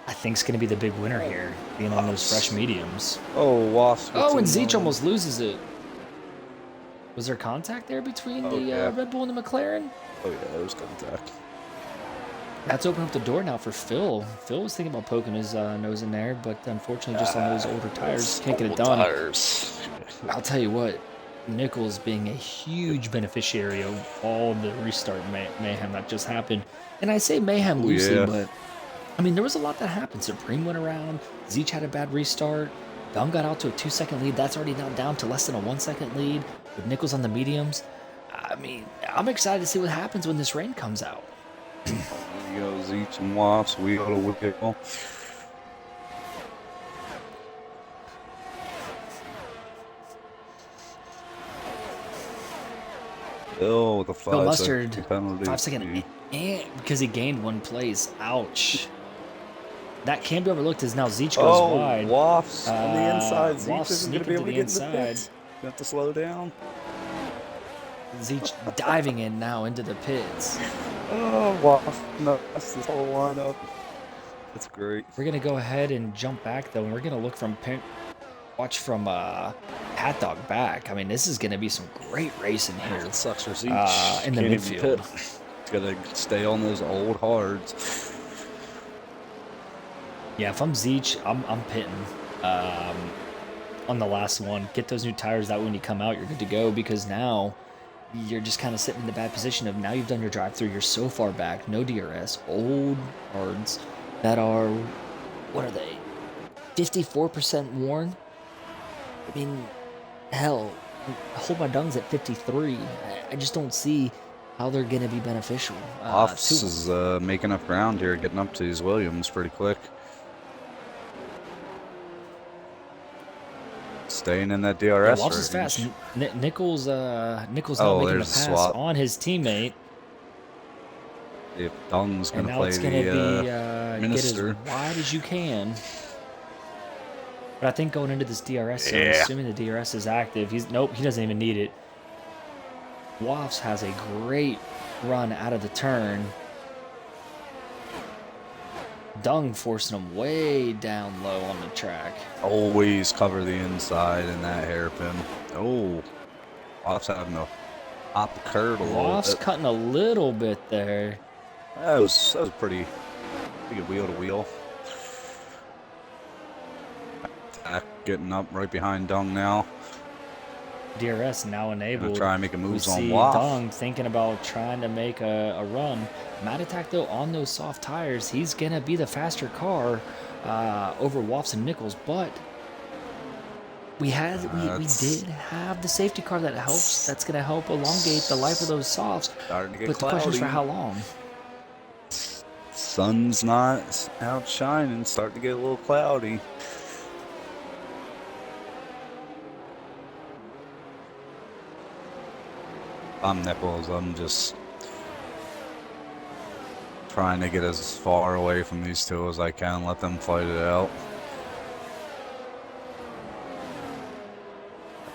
Speaker 2: I think, is going to be the big winner here, being on those fresh mediums.
Speaker 1: Oh, Wasp.
Speaker 2: Oh, and Zeech almost loses it. Was there contact there between the Red Bull and the McLaren?
Speaker 1: Oh, yeah, there was contact.
Speaker 2: That's opened up the door now for Phil. Phil was thinking about poking his nose in there, but unfortunately just on those older tires, can't get it done.
Speaker 1: Tires.
Speaker 2: I'll tell you what, Nichols being a huge beneficiary of all the restart mayhem that just happened. And I say mayhem loosely, but I mean, there was a lot that happened. Supreme went around, Zeech had a bad restart, Dunn got out to a 2-second lead. That's already now down to less than a 1-second lead with Nichols on the mediums. I mean, I'm excited to see what happens when this rain comes out.
Speaker 1: There you go, Zeech and Wasp, wheel to wheel. Phil with a 5-second penalty.
Speaker 2: 5-second, because he gained 1 place. Ouch. That can be overlooked as now Zeech goes wide.
Speaker 1: Wasps on the inside. Zeech isn't going to be able to get in the pits. You have to slow down.
Speaker 2: Zeech diving in now into the pits.
Speaker 1: Oh, Wasp. No, that's this whole lineup. That's great.
Speaker 2: We're going to go ahead and jump back, though, and we're going to look from watch from Pat Dog back. I mean, this is going to be some great racing here.
Speaker 1: It sucks for Zeech.
Speaker 2: In the midfield.
Speaker 1: He's got to stay on those old hards.
Speaker 2: Yeah, if I'm Zeech, I'm pitting on the last one. Get those new tires. That way when you come out, you're good to go, because now you're just kind of sitting in the bad position of now you've done your drive-through. You're so far back. No DRS. Old hards that are, what are they, 54% worn? I mean, hell, hold my dungs at 53. I just don't see how they're going to be beneficial.
Speaker 1: Offs is making up ground here, getting up to these Williams pretty quick. Staying in that DRS.
Speaker 2: Wasp is fast. Nichols not making the pass on his teammate.
Speaker 1: If Dung's going to play
Speaker 2: the
Speaker 1: minister.
Speaker 2: Get as wide as you can. But I think going into this DRS zone, assuming the DRS is active, he doesn't even need it. Wasp has a great run out of the turn. Dung forcing him way down low on the track.
Speaker 1: Always cover the inside in that hairpin. Oh, Wasp's having to hop the curb a little
Speaker 2: Wasp's
Speaker 1: bit.
Speaker 2: cutting a little bit there.
Speaker 1: That was pretty good wheel to wheel. Getting up right behind Dung now.
Speaker 2: DRS now enabled.
Speaker 1: Gonna try and make a move on
Speaker 2: see
Speaker 1: Wasp.
Speaker 2: Dung thinking about trying to make a run. Mad Attack, though, on those soft tires, he's going to be the faster car over Wasp and Nichols, but we did have the safety car that helps. That's going to help elongate the life of those softs.
Speaker 1: Starting to get
Speaker 2: but the question is for how long?
Speaker 1: Sun's not out shining, starting to get a little cloudy. I'm Nichols. I'm just trying to get as far away from these two as I can, let them fight it out.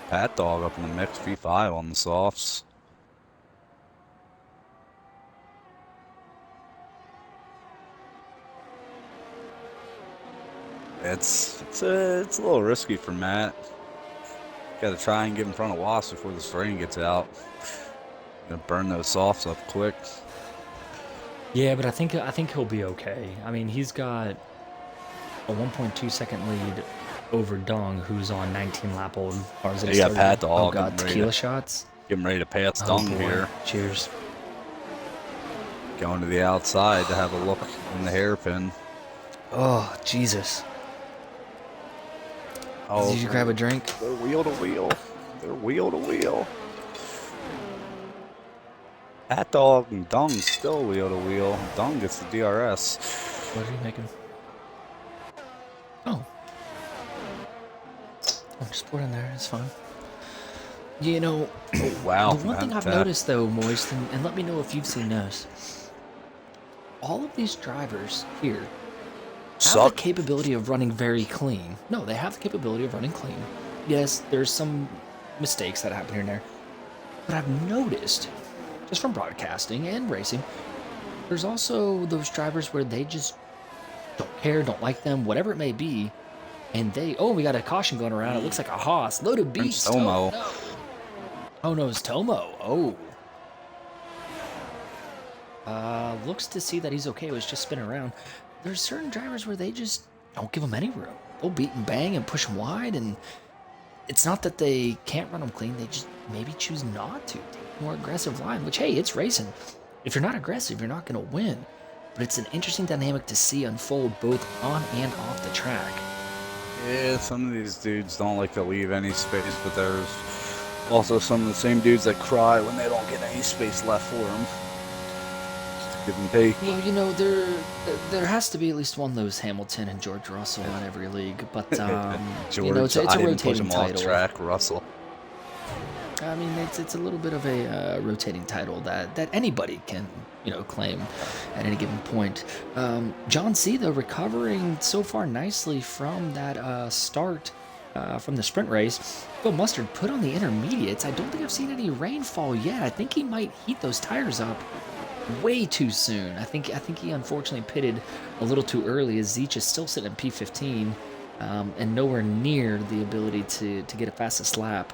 Speaker 1: Pat Dog up in the mix, V5 on the softs. It's a little risky for Matt. Got to try and get in front of Wasp before this rain gets out. Gonna burn those softs up quick.
Speaker 2: Yeah, but I think he'll be okay. I mean, he's got a 1.2 second lead over Dong, who's on 19 lap old. Or is it
Speaker 1: You got Pat Dog.
Speaker 2: Oh god, tequila shots.
Speaker 1: Getting ready to pass
Speaker 2: Oh
Speaker 1: Dong
Speaker 2: boy.
Speaker 1: here.
Speaker 2: Cheers.
Speaker 1: Going to the outside to have a look in the hairpin.
Speaker 2: Oh Jesus.
Speaker 1: Oh,
Speaker 2: Did you grab a drink?
Speaker 1: They're wheel to wheel. They're wheel to wheel. Pat Dog and Dung still wheel to wheel. Dung gets the DRS.
Speaker 2: What are you making? Oh. Just put it in there, it's fine. You know,
Speaker 1: Oh, wow.
Speaker 2: the one thing I've noticed though, Moist, and let me know if you've seen this. All of these drivers here have the capability of running very clean. No, they have the capability of running clean. Yes, there's some mistakes that happen here and there. But I've noticed, just from broadcasting and racing, there's also those drivers where they just don't care, don't like them, whatever it may be. And we got a caution going around. It looks like a Haas. Load of beast.
Speaker 1: Tomo.
Speaker 2: Oh no, it's Tomo. Oh. Looks to see that he's okay. It was just spinning around. There's certain drivers where they just don't give them any room. They'll beat and bang and push them wide, and it's not that they can't run them clean. They just maybe choose not to take a more aggressive line, which, hey, it's racing. If you're not aggressive, you're not going to win. But it's an interesting dynamic to see unfold both on and off the track.
Speaker 1: Yeah, some of these dudes don't like to leave any space, but there's also some of the same dudes that cry when they don't get any space left for them. Give them pay.
Speaker 2: Well, you know, there has to be at least one Lewis Hamilton and George Russell in every league, but
Speaker 1: George,
Speaker 2: you know, it's a rotating title.
Speaker 1: Off track, Russell.
Speaker 2: I mean, it's a little bit of a rotating title that anybody can, you know, claim at any given point. John C, though, recovering so far nicely from that start from the sprint race. Phil Mustard put on the intermediates. I don't think I've seen any rainfall yet. I think he might heat those tires up way too soon. I think he unfortunately pitted a little too early, as Zeech is still sitting at P15 and nowhere near the ability to get a fastest lap.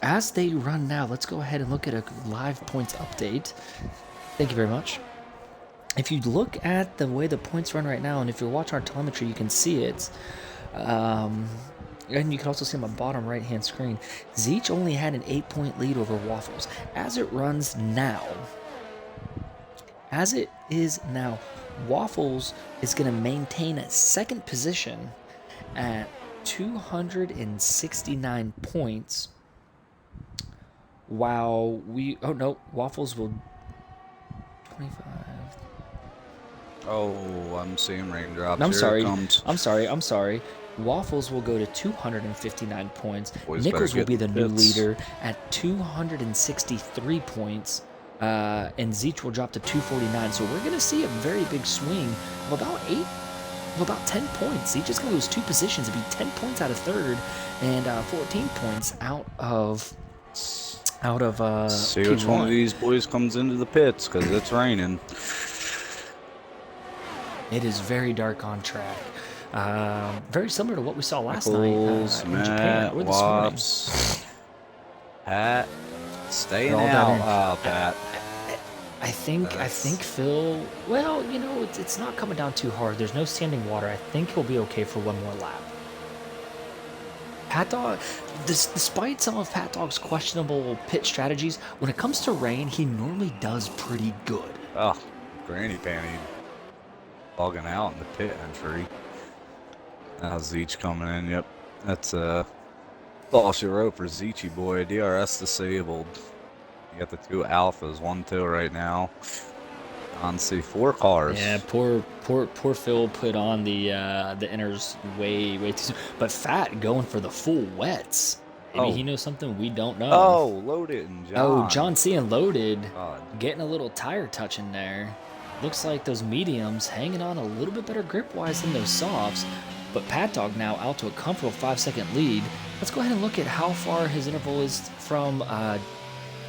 Speaker 2: As they run now, let's go ahead and look at a live points update. Thank you very much. If you look at the way the points run right now, and if you're watching our telemetry, you can see it. And you can also see on the bottom right-hand screen, Zeech only had an 8-point lead over Waffles. As it runs now, as it is now, Waffles is going to maintain a second position at 269 points. While Waffles will 25.
Speaker 1: Oh, I'm seeing raindrops.
Speaker 2: I'm
Speaker 1: Here
Speaker 2: sorry. I'm sorry. Waffles will go to 259 points.
Speaker 1: Boys
Speaker 2: Nichols will be the new
Speaker 1: pits.
Speaker 2: leader at 263 points. And Zeech will drop to 249. So we're going to see a very big swing of about 10 points. Zeech is going to lose 2 positions. It'd be 10 points out of third and 14 points out of
Speaker 1: See
Speaker 2: P1.
Speaker 1: which one of these boys comes into the pits, because it's raining.
Speaker 2: It is very dark on track. Very similar to what we saw last night
Speaker 1: Nichols,
Speaker 2: in Japan or this morning.
Speaker 1: Wops, Pat, staying
Speaker 2: All
Speaker 1: out. Pat.
Speaker 2: I think Phil. Well, you know, it's not coming down too hard. There's no standing water. I think he'll be okay for one more lap. Pat Dog, despite some of Pat Dog's questionable pit strategies, when it comes to rain, he normally does pretty good.
Speaker 1: Oh, granny panty bugging out in the pit entry. Now Zeech coming in. Yep, that's all she wrote for Zeechy boy. DRS disabled. You got the 2 alphas, 1-2 right now. On C4 cars.
Speaker 2: Yeah, poor Phil put on the inners way too soon. But Fat going for the full wets. Maybe he knows something we don't know.
Speaker 1: Oh, Loaded and John.
Speaker 2: Oh, John C and Loaded
Speaker 1: God.
Speaker 2: getting a little tire touch in there. Looks like those mediums hanging on a little bit better grip-wise than those softs. But Pat Dog now out to a comfortable 5-second lead. Let's go ahead and look at how far his interval is from,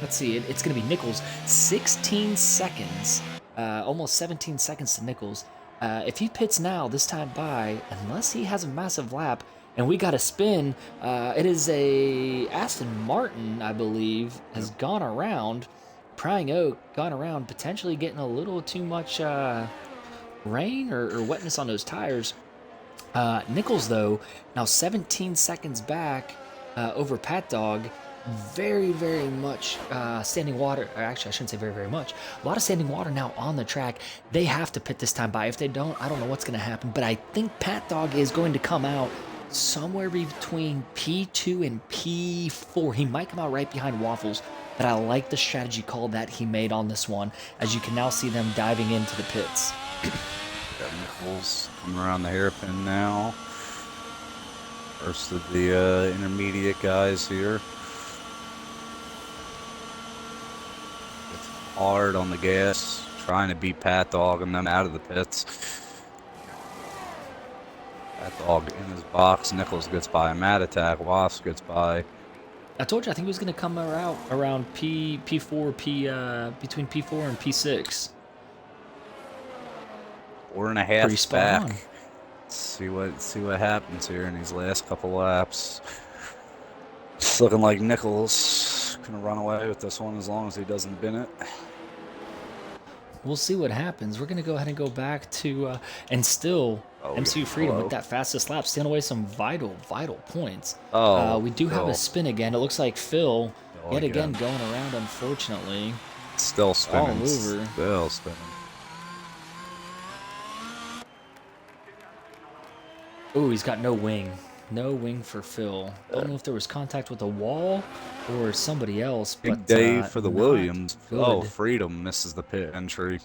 Speaker 2: let's see, it's going to be Nichols. 16 seconds. Almost 17 seconds to Nichols. If he pits now, this time by, unless he has a massive lap, And we got a spin. It is a Aston Martin, I believe, has gone around. Prying Oak gone around, potentially getting a little too much rain or wetness on those tires. Nichols, though, now 17 seconds back over Pat Dog. Very, very much standing water. Or actually, I shouldn't say very, very much. A lot of standing water now on the track. They have to pit this time by. If they don't, I don't know what's going to happen. But I think Pat Dog is going to come out somewhere between P2 and P4. He might come out right behind Waffles. But I like the strategy call that he made on this one, as you can now see them diving into the pits.
Speaker 1: Got Nichols coming around the hairpin now. First of the intermediate guys here. It's hard on the gas, trying to beat Pat Dog and them out of the pits. Pat Dog in his box. Nichols gets by. Mad Attack. Wasp gets by.
Speaker 2: I told you I think he was going to come around P4, between P4 and P6.
Speaker 1: 4.5
Speaker 2: Pretty spot
Speaker 1: back.
Speaker 2: on.
Speaker 1: See what happens here in these last couple laps. It's looking like Nichols gonna run away with this one as long as he doesn't bin it.
Speaker 2: We'll see what happens. We're going to go ahead and go back to, and still, MCU Freedom with that fastest lap, stealing away some vital points. We do have a spin again. It looks like Phil, yet again, going around, unfortunately.
Speaker 1: Still spinning.
Speaker 2: All over.
Speaker 1: Still spinning.
Speaker 2: Oh, he's got no wing. No wing for Phil. I don't know if there was contact with the wall or somebody else.
Speaker 1: Big
Speaker 2: but,
Speaker 1: day for the Williams.
Speaker 2: Good.
Speaker 1: Oh, Freedom misses the pit entry.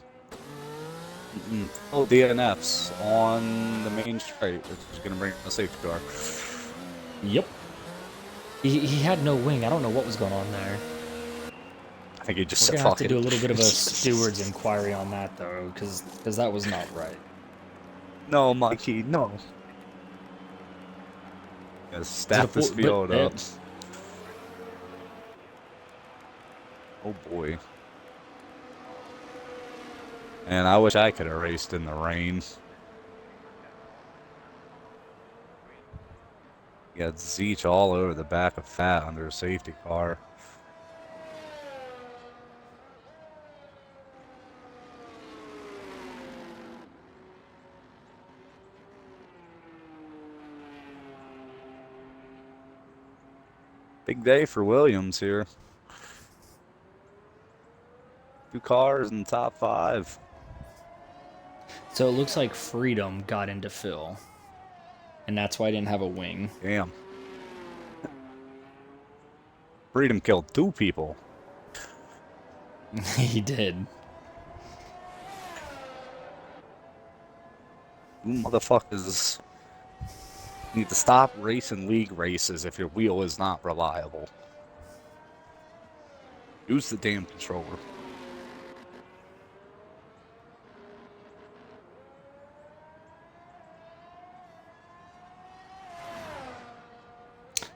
Speaker 1: Oh, DNFs on the main straight, which is going to bring a safety car.
Speaker 2: Yep. He had no wing. I don't know what was going on there.
Speaker 1: I think he just
Speaker 2: We're
Speaker 1: said
Speaker 2: gonna have to
Speaker 1: fuck
Speaker 2: do a
Speaker 1: it.
Speaker 2: little bit of a steward's inquiry on that though, because that was not right.
Speaker 1: No, Mikey, no. Staff this field up. Oh boy. And I wish I could have raced in the rain. You got Zeech all over the back of Fat under a safety car. Big day for Williams here. 2 cars in the top 5.
Speaker 2: So it looks like Freedom got into Phil, and that's why I didn't have a wing.
Speaker 1: Damn. Freedom killed 2 people.
Speaker 2: He did.
Speaker 1: You motherfuckers need to stop racing league races if your wheel is not reliable. Use the damn controller.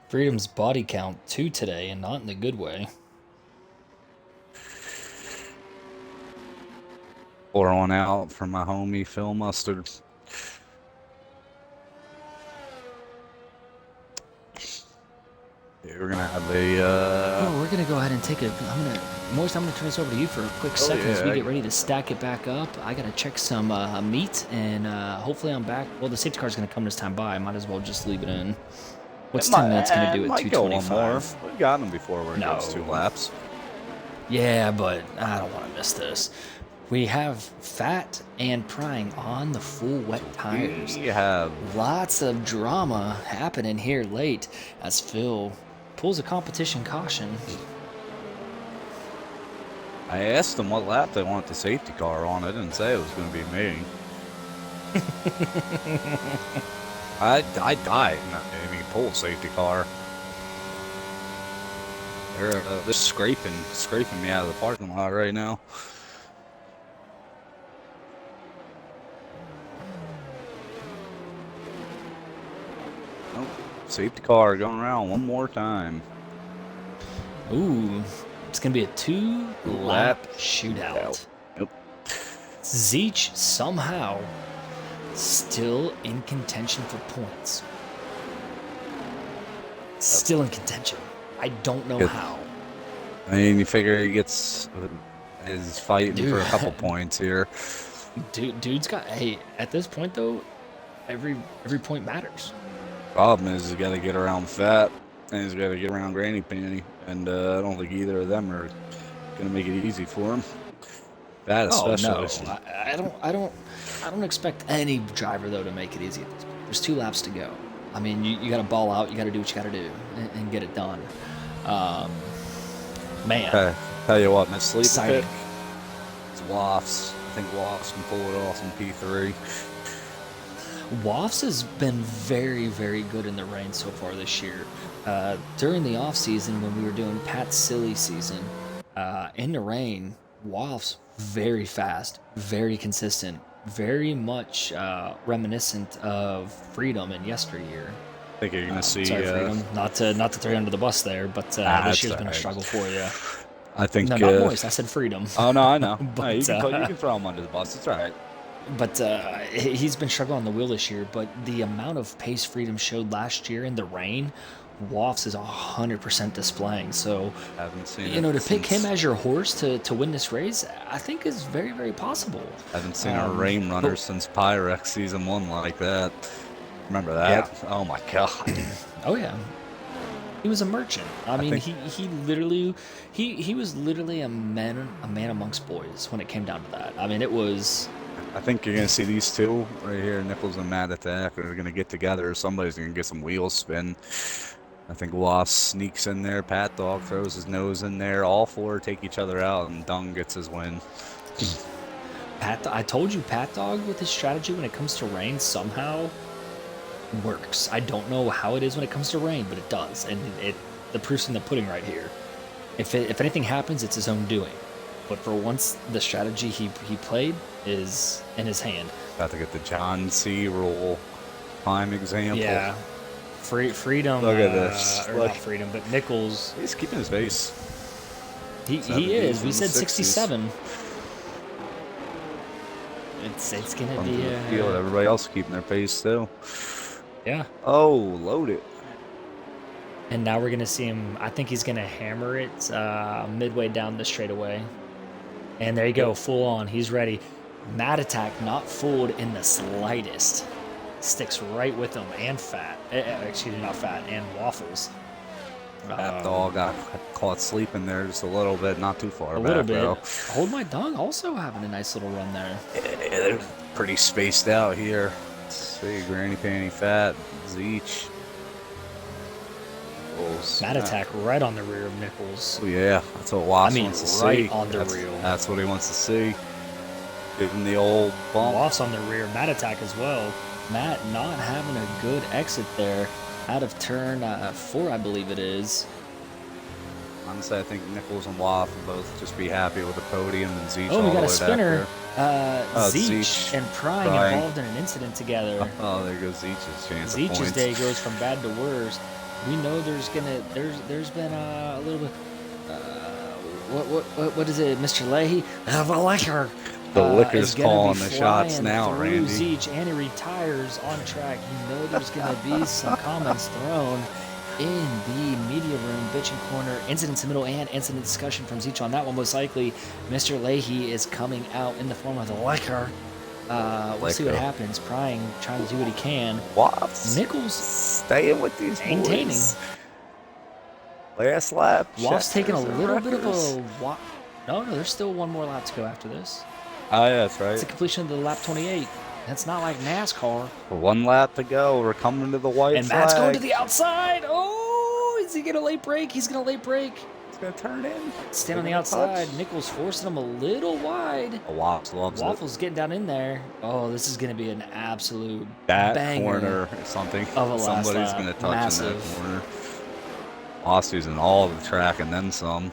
Speaker 2: Freedom's body count 2 today, and not in the good way.
Speaker 1: Pour one out for my homie Phil Mustard. Yeah, we're gonna have a.
Speaker 2: Oh, we're gonna go ahead and take a. Moist, I'm gonna turn this over to you for a quick second as we get ready to stack it back up. I gotta check some meat, and hopefully I'm back. Well, the safety car's gonna come this time by. I might as well just leave it in. What's 10 minutes gonna do at 2:25?
Speaker 1: We got him before we
Speaker 2: No.
Speaker 1: goes 2 laps.
Speaker 2: Yeah, but I don't want to miss this. We have Fat and Prying on the full wet tires.
Speaker 1: We have
Speaker 2: Lots of drama happening here late as Phil pulls a competition caution.
Speaker 1: I asked them what lap they want the safety car on. I didn't say it was going to be me. I died in any pull safety car. They're scraping me out of the parking lot right now. Nope. Safety car going around one more time.
Speaker 2: Ooh, it's going to be a 2-lap shootout.
Speaker 1: Yep.
Speaker 2: Zeech somehow still in contention for points. still in contention. I don't know how.
Speaker 1: I mean, you figure he is fighting
Speaker 2: Dude.
Speaker 1: for a couple points here.
Speaker 2: Dude's got. Hey, at this point though, every point matters.
Speaker 1: Problem is, he's got to get around Fat, and he's got to get around Granny Panty, and I don't think either of them are gonna make it easy for him. Fat especially.
Speaker 2: Oh no, I don't expect any driver though to make it easy at this point. There's 2 laps to go. I mean, you got to ball out. You got to do what you got to do and get it done. Man.
Speaker 1: Okay, tell you what, my sleeper
Speaker 2: Exciting.
Speaker 1: pick, it's Wafts. I think Wafts can pull it off in P3.
Speaker 2: Wafts has been very, very good in the rain so far this year. During the off season, when we were doing Pat's silly season, in the rain, Wafts very fast, very consistent, very much reminiscent of Freedom in yesteryear.
Speaker 1: I think you're gonna see.
Speaker 2: Sorry, Freedom. Not to throw you under the bus there, but this year's been a struggle for you.
Speaker 1: I think.
Speaker 2: No, not Moist. I said Freedom.
Speaker 1: Oh no, I know.
Speaker 2: But,
Speaker 1: no, you can throw him under the bus. It's all right.
Speaker 2: But he's been struggling on the wheel this year. But the amount of pace Freedom showed last year in the rain, Wafts is 100% displaying. So,
Speaker 1: Haven't seen
Speaker 2: to pick him as your horse to win this race, I think is very, very possible.
Speaker 1: Haven't seen a rain runner since Pyrex season 1 like that. Remember that?
Speaker 2: Yeah.
Speaker 1: Oh my god.
Speaker 2: Oh yeah. He was a merchant. I mean, he literally he was literally a man amongst boys when it came down to that. I mean, it was.
Speaker 1: I think you're gonna see these two right here, Nichols and Matt Attack, are gonna get together. Somebody's gonna get some wheel spin. I think Wasp sneaks in there. Pat Dog throws his nose in there. All 4 take each other out, and Dung gets his win.
Speaker 2: I told you, Pat Dog with his strategy when it comes to rain somehow works. I don't know how it is when it comes to rain, but it does, and the proof's in the pudding right here. If anything happens, it's his own doing. But for once, the strategy he played is in his hand.
Speaker 1: About to get the John C. rule prime example.
Speaker 2: Yeah. Freedom.
Speaker 1: Look at this.
Speaker 2: Or not Freedom, but Nichols.
Speaker 1: He's keeping his pace.
Speaker 2: He is. We said 67. It's gonna be
Speaker 1: field. Everybody else keeping their pace too.
Speaker 2: Yeah.
Speaker 1: Oh, load it.
Speaker 2: And now we're gonna see him. I think he's gonna hammer it midway down the straightaway. And there you go, full on. He's ready. Mad Attack not fooled in the slightest. Sticks right with him, and Fat. Excuse me, not Fat, and Waffles.
Speaker 1: That dog got caught sleeping there just a little bit, not too far
Speaker 2: A
Speaker 1: back,
Speaker 2: little bit.
Speaker 1: though.
Speaker 2: Hold My Dung also having a nice little run there.
Speaker 1: Yeah, they're pretty spaced out here. Let's see, Granny Panty Fat, Zeech.
Speaker 2: Mad Attack right on the rear of Nichols.
Speaker 1: Oh, yeah, that's what Wasp wants to see.
Speaker 2: Right on the rear.
Speaker 1: That's what he wants to see. Give him the old bump.
Speaker 2: Waff's on the rear. Mad Attack as well. Matt not having a good exit there out of turn 4, I believe it is.
Speaker 1: Honestly, I think Nichols and Waff will both just be happy with the podium, and Zeech
Speaker 2: Oh, we
Speaker 1: all
Speaker 2: got
Speaker 1: the
Speaker 2: a
Speaker 1: way
Speaker 2: spinner.
Speaker 1: Zeech.
Speaker 2: Zeech and Prying involved in an incident together.
Speaker 1: Oh, there goes Zeech's chance of
Speaker 2: Zeech's
Speaker 1: points.
Speaker 2: day goes from bad to worse. We know there's been a little bit. What is it, Mr. Leahy? The liquor.
Speaker 1: The liquor's
Speaker 2: is gonna
Speaker 1: calling
Speaker 2: be
Speaker 1: the shots
Speaker 2: flying
Speaker 1: now,
Speaker 2: through
Speaker 1: Randy.
Speaker 2: Zeech, and he retires on track. You know there's going to be some comments thrown in the media room, bitching corner, incidents in the middle, and incident discussion from Zeech on that one. Most likely, Mr. Leahy is coming out in the form of the liquor. We'll see what happens. Prying, trying to do what he can.
Speaker 1: What?
Speaker 2: Nichols
Speaker 1: staying with these
Speaker 2: maintaining.
Speaker 1: boys. Last lap.
Speaker 2: Waff's taking a little bit of
Speaker 1: Wreckers.
Speaker 2: a... No, there's still one more lap to go after this.
Speaker 1: Oh, yeah, that's right.
Speaker 2: It's the completion of the lap 28. That's not like NASCAR.
Speaker 1: 1 lap to go. We're coming to the white
Speaker 2: And
Speaker 1: flag.
Speaker 2: Matt's going to the outside. Oh, is he going to late break? He's going to late break.
Speaker 1: He's going to turn in.
Speaker 2: Stand on the outside. Nichols forcing him a little wide.
Speaker 1: Oh, Waffles loves
Speaker 2: Waffles getting down in there. Oh, this is going to be an absolute
Speaker 1: that
Speaker 2: banger
Speaker 1: corner or something.
Speaker 2: of a last
Speaker 1: Somebody's
Speaker 2: lap.
Speaker 1: going to touch
Speaker 2: Massive.
Speaker 1: in that corner. Waffles using all of the track and then some.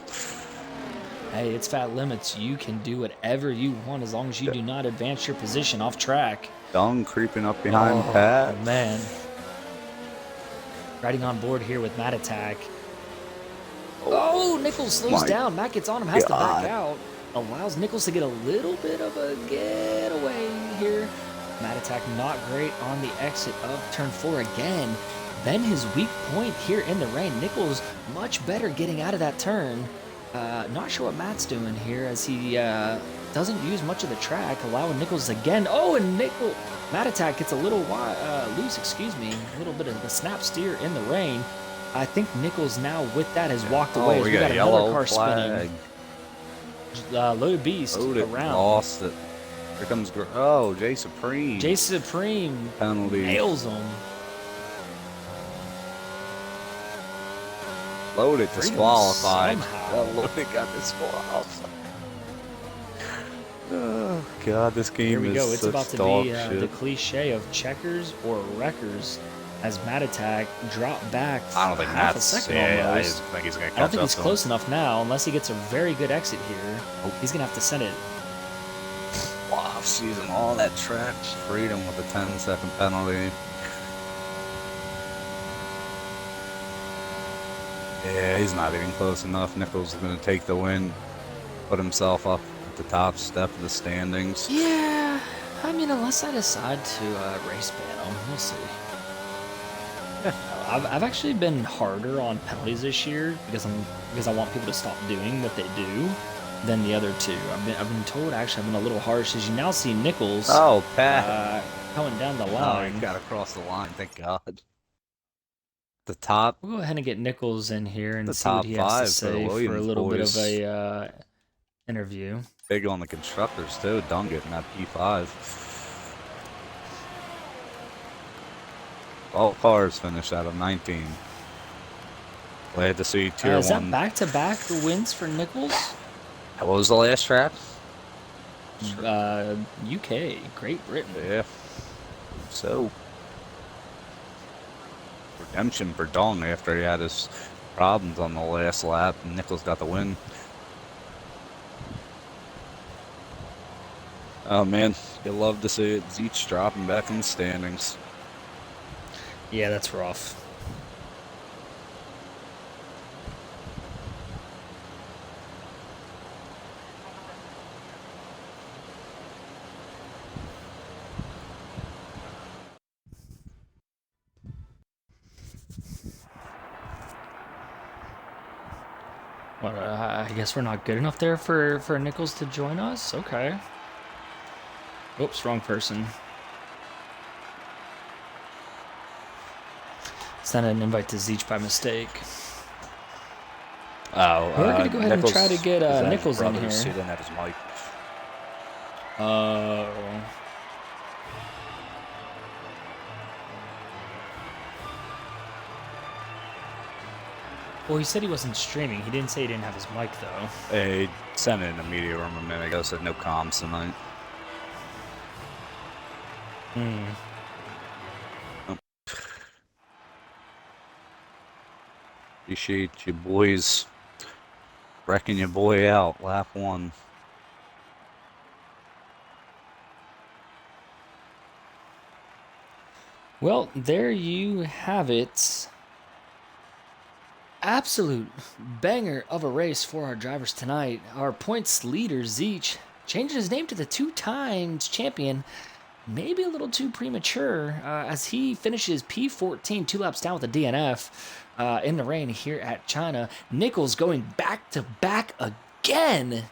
Speaker 2: Hey, it's Fat Limits. You can do whatever you want as long as you do not advance your position off track.
Speaker 1: Dung creeping up behind
Speaker 2: Oh,
Speaker 1: Pat.
Speaker 2: man. Riding on board here with Matt Attack. Oh, Nichols slows down. Matt gets on him, has to back out. Allows Nichols to get a little bit of a getaway here. Matt Attack not great on the exit of turn 4 again. been his weak point here in the rain. Nichols much better getting out of that turn. Not sure what Matt's doing here as he doesn't use much of the track, allowing Nichols again. Oh, and Matt Attack gets a little loose, a little bit of the snap steer in the rain. I think Nichols now with that has walked away.
Speaker 1: We
Speaker 2: got
Speaker 1: got
Speaker 2: another car
Speaker 1: flag.
Speaker 2: spinning. Loaded Beast around.
Speaker 1: Lost it. Here comes Jay Supreme.
Speaker 2: Jay Supreme
Speaker 1: penalty.
Speaker 2: nails him.
Speaker 1: Loaded disqualified.
Speaker 2: Somehow.
Speaker 1: Loaded got disqualified. Oh God, this game
Speaker 2: Here we
Speaker 1: is
Speaker 2: go. It's
Speaker 1: such
Speaker 2: about to
Speaker 1: dog
Speaker 2: be
Speaker 1: shit.
Speaker 2: the cliche of checkers or wreckers as Matt Attack dropped back
Speaker 1: I don't think
Speaker 2: half a
Speaker 1: Matt's.
Speaker 2: second
Speaker 1: Yeah, I
Speaker 2: almost.
Speaker 1: think he's gonna catch
Speaker 2: I don't think
Speaker 1: up
Speaker 2: he's
Speaker 1: to
Speaker 2: close
Speaker 1: him.
Speaker 2: enough now unless he gets a very good exit here. He's going to have to send it.
Speaker 1: Wow, season all that track freedom with a 10-second penalty. Yeah, he's not even close enough. Nichols is going to take the win, put himself up at the top step of the standings.
Speaker 2: Yeah, I mean, unless I decide to race ban him, we'll see. I've actually been harder on penalties this year because I want people to stop doing what they do than the other two. I've been told actually I've been a little harsh as you now see Nichols
Speaker 1: Pat.
Speaker 2: coming down the
Speaker 1: Oh,
Speaker 2: line.
Speaker 1: he got across the line, thank God. The top.
Speaker 2: We'll go ahead and get Nichols in here and
Speaker 1: The
Speaker 2: see what
Speaker 1: top
Speaker 2: he has to
Speaker 1: five for the
Speaker 2: say for a
Speaker 1: Williams
Speaker 2: little bit
Speaker 1: boys.
Speaker 2: of a interview.
Speaker 1: Big on the constructors too. Don't get in that P5. All cars finished out of 19. Glad to see tier
Speaker 2: Is
Speaker 1: 1.
Speaker 2: that back-to-back wins for Nichols?
Speaker 1: What was the last track?
Speaker 2: UK, Great Britain.
Speaker 1: Yeah. So. Redemption for Dong after he had his problems on the last lap, and Nichols got the win. Oh man, you love to see it. Zeech dropping back in the standings.
Speaker 2: Yeah, that's rough. Well, I guess we're not good enough there for Nichols to join us? Okay. Oops, wrong person. Sent an invite to Zeech by mistake.
Speaker 1: Oh,
Speaker 2: We're gonna go ahead
Speaker 1: Nichols,
Speaker 2: and try to get
Speaker 1: is that his
Speaker 2: Nichols in
Speaker 1: brother?
Speaker 2: here.
Speaker 1: He didn't have his mic.
Speaker 2: Well, he said he wasn't streaming. He didn't say he didn't have his mic, though.
Speaker 1: He sent it in the media room a minute ago, said no comms tonight. Appreciate you boys wrecking your boy out, lap 1.
Speaker 2: Well, there you have it. Absolute banger of a race for our drivers tonight. Our points leader, Zeech, changing his name to the 2-times champion. Maybe a little too premature as he finishes P14, 2 laps down with a DNF in the rain here at China. Nichols going back-to-back again,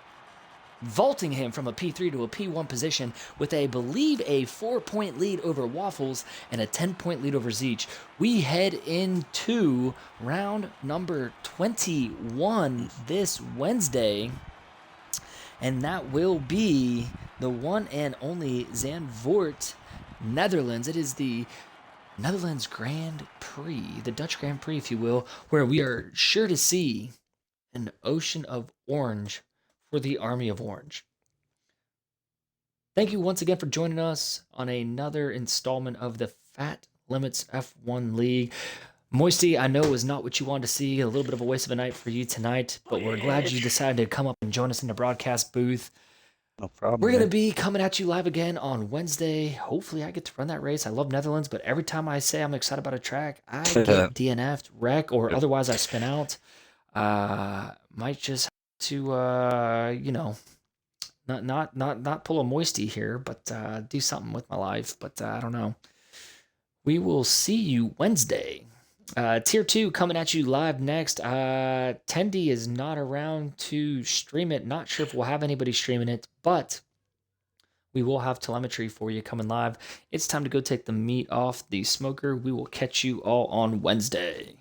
Speaker 2: vaulting him from a P3 to a P1 position with, I believe, a 4-point lead over Waffles and a 10-point lead over Zeech. We head into round number 21 this Wednesday, and that will be the one and only Zandvoort, Netherlands. It is the Netherlands Grand Prix, the Dutch Grand Prix, if you will, where we are sure to see an ocean of orange for the Army of Orange. Thank you once again for joining us on another installment of the Fat Limits F1 League. Moisty, I know it was not what you wanted to see, a little bit of a waste of a night for you tonight, but we're glad you decided to come up and join us in the broadcast booth.
Speaker 1: No problem.
Speaker 2: We're going to be coming at you live again on Wednesday. Hopefully I get to run that race. I love Netherlands, but every time I say I'm excited about a track, I get DNF'd, wreck, or otherwise I spin out. Might just have to, not pull a Moisty here, but do something with my life. But I don't know. We will see you Wednesday. Tier 2 coming at you live next. Tendy is not around to stream it. Not sure if we'll have anybody streaming it, but we will have telemetry for you coming live. It's time to go take the meat off the smoker. We will catch you all on Wednesday.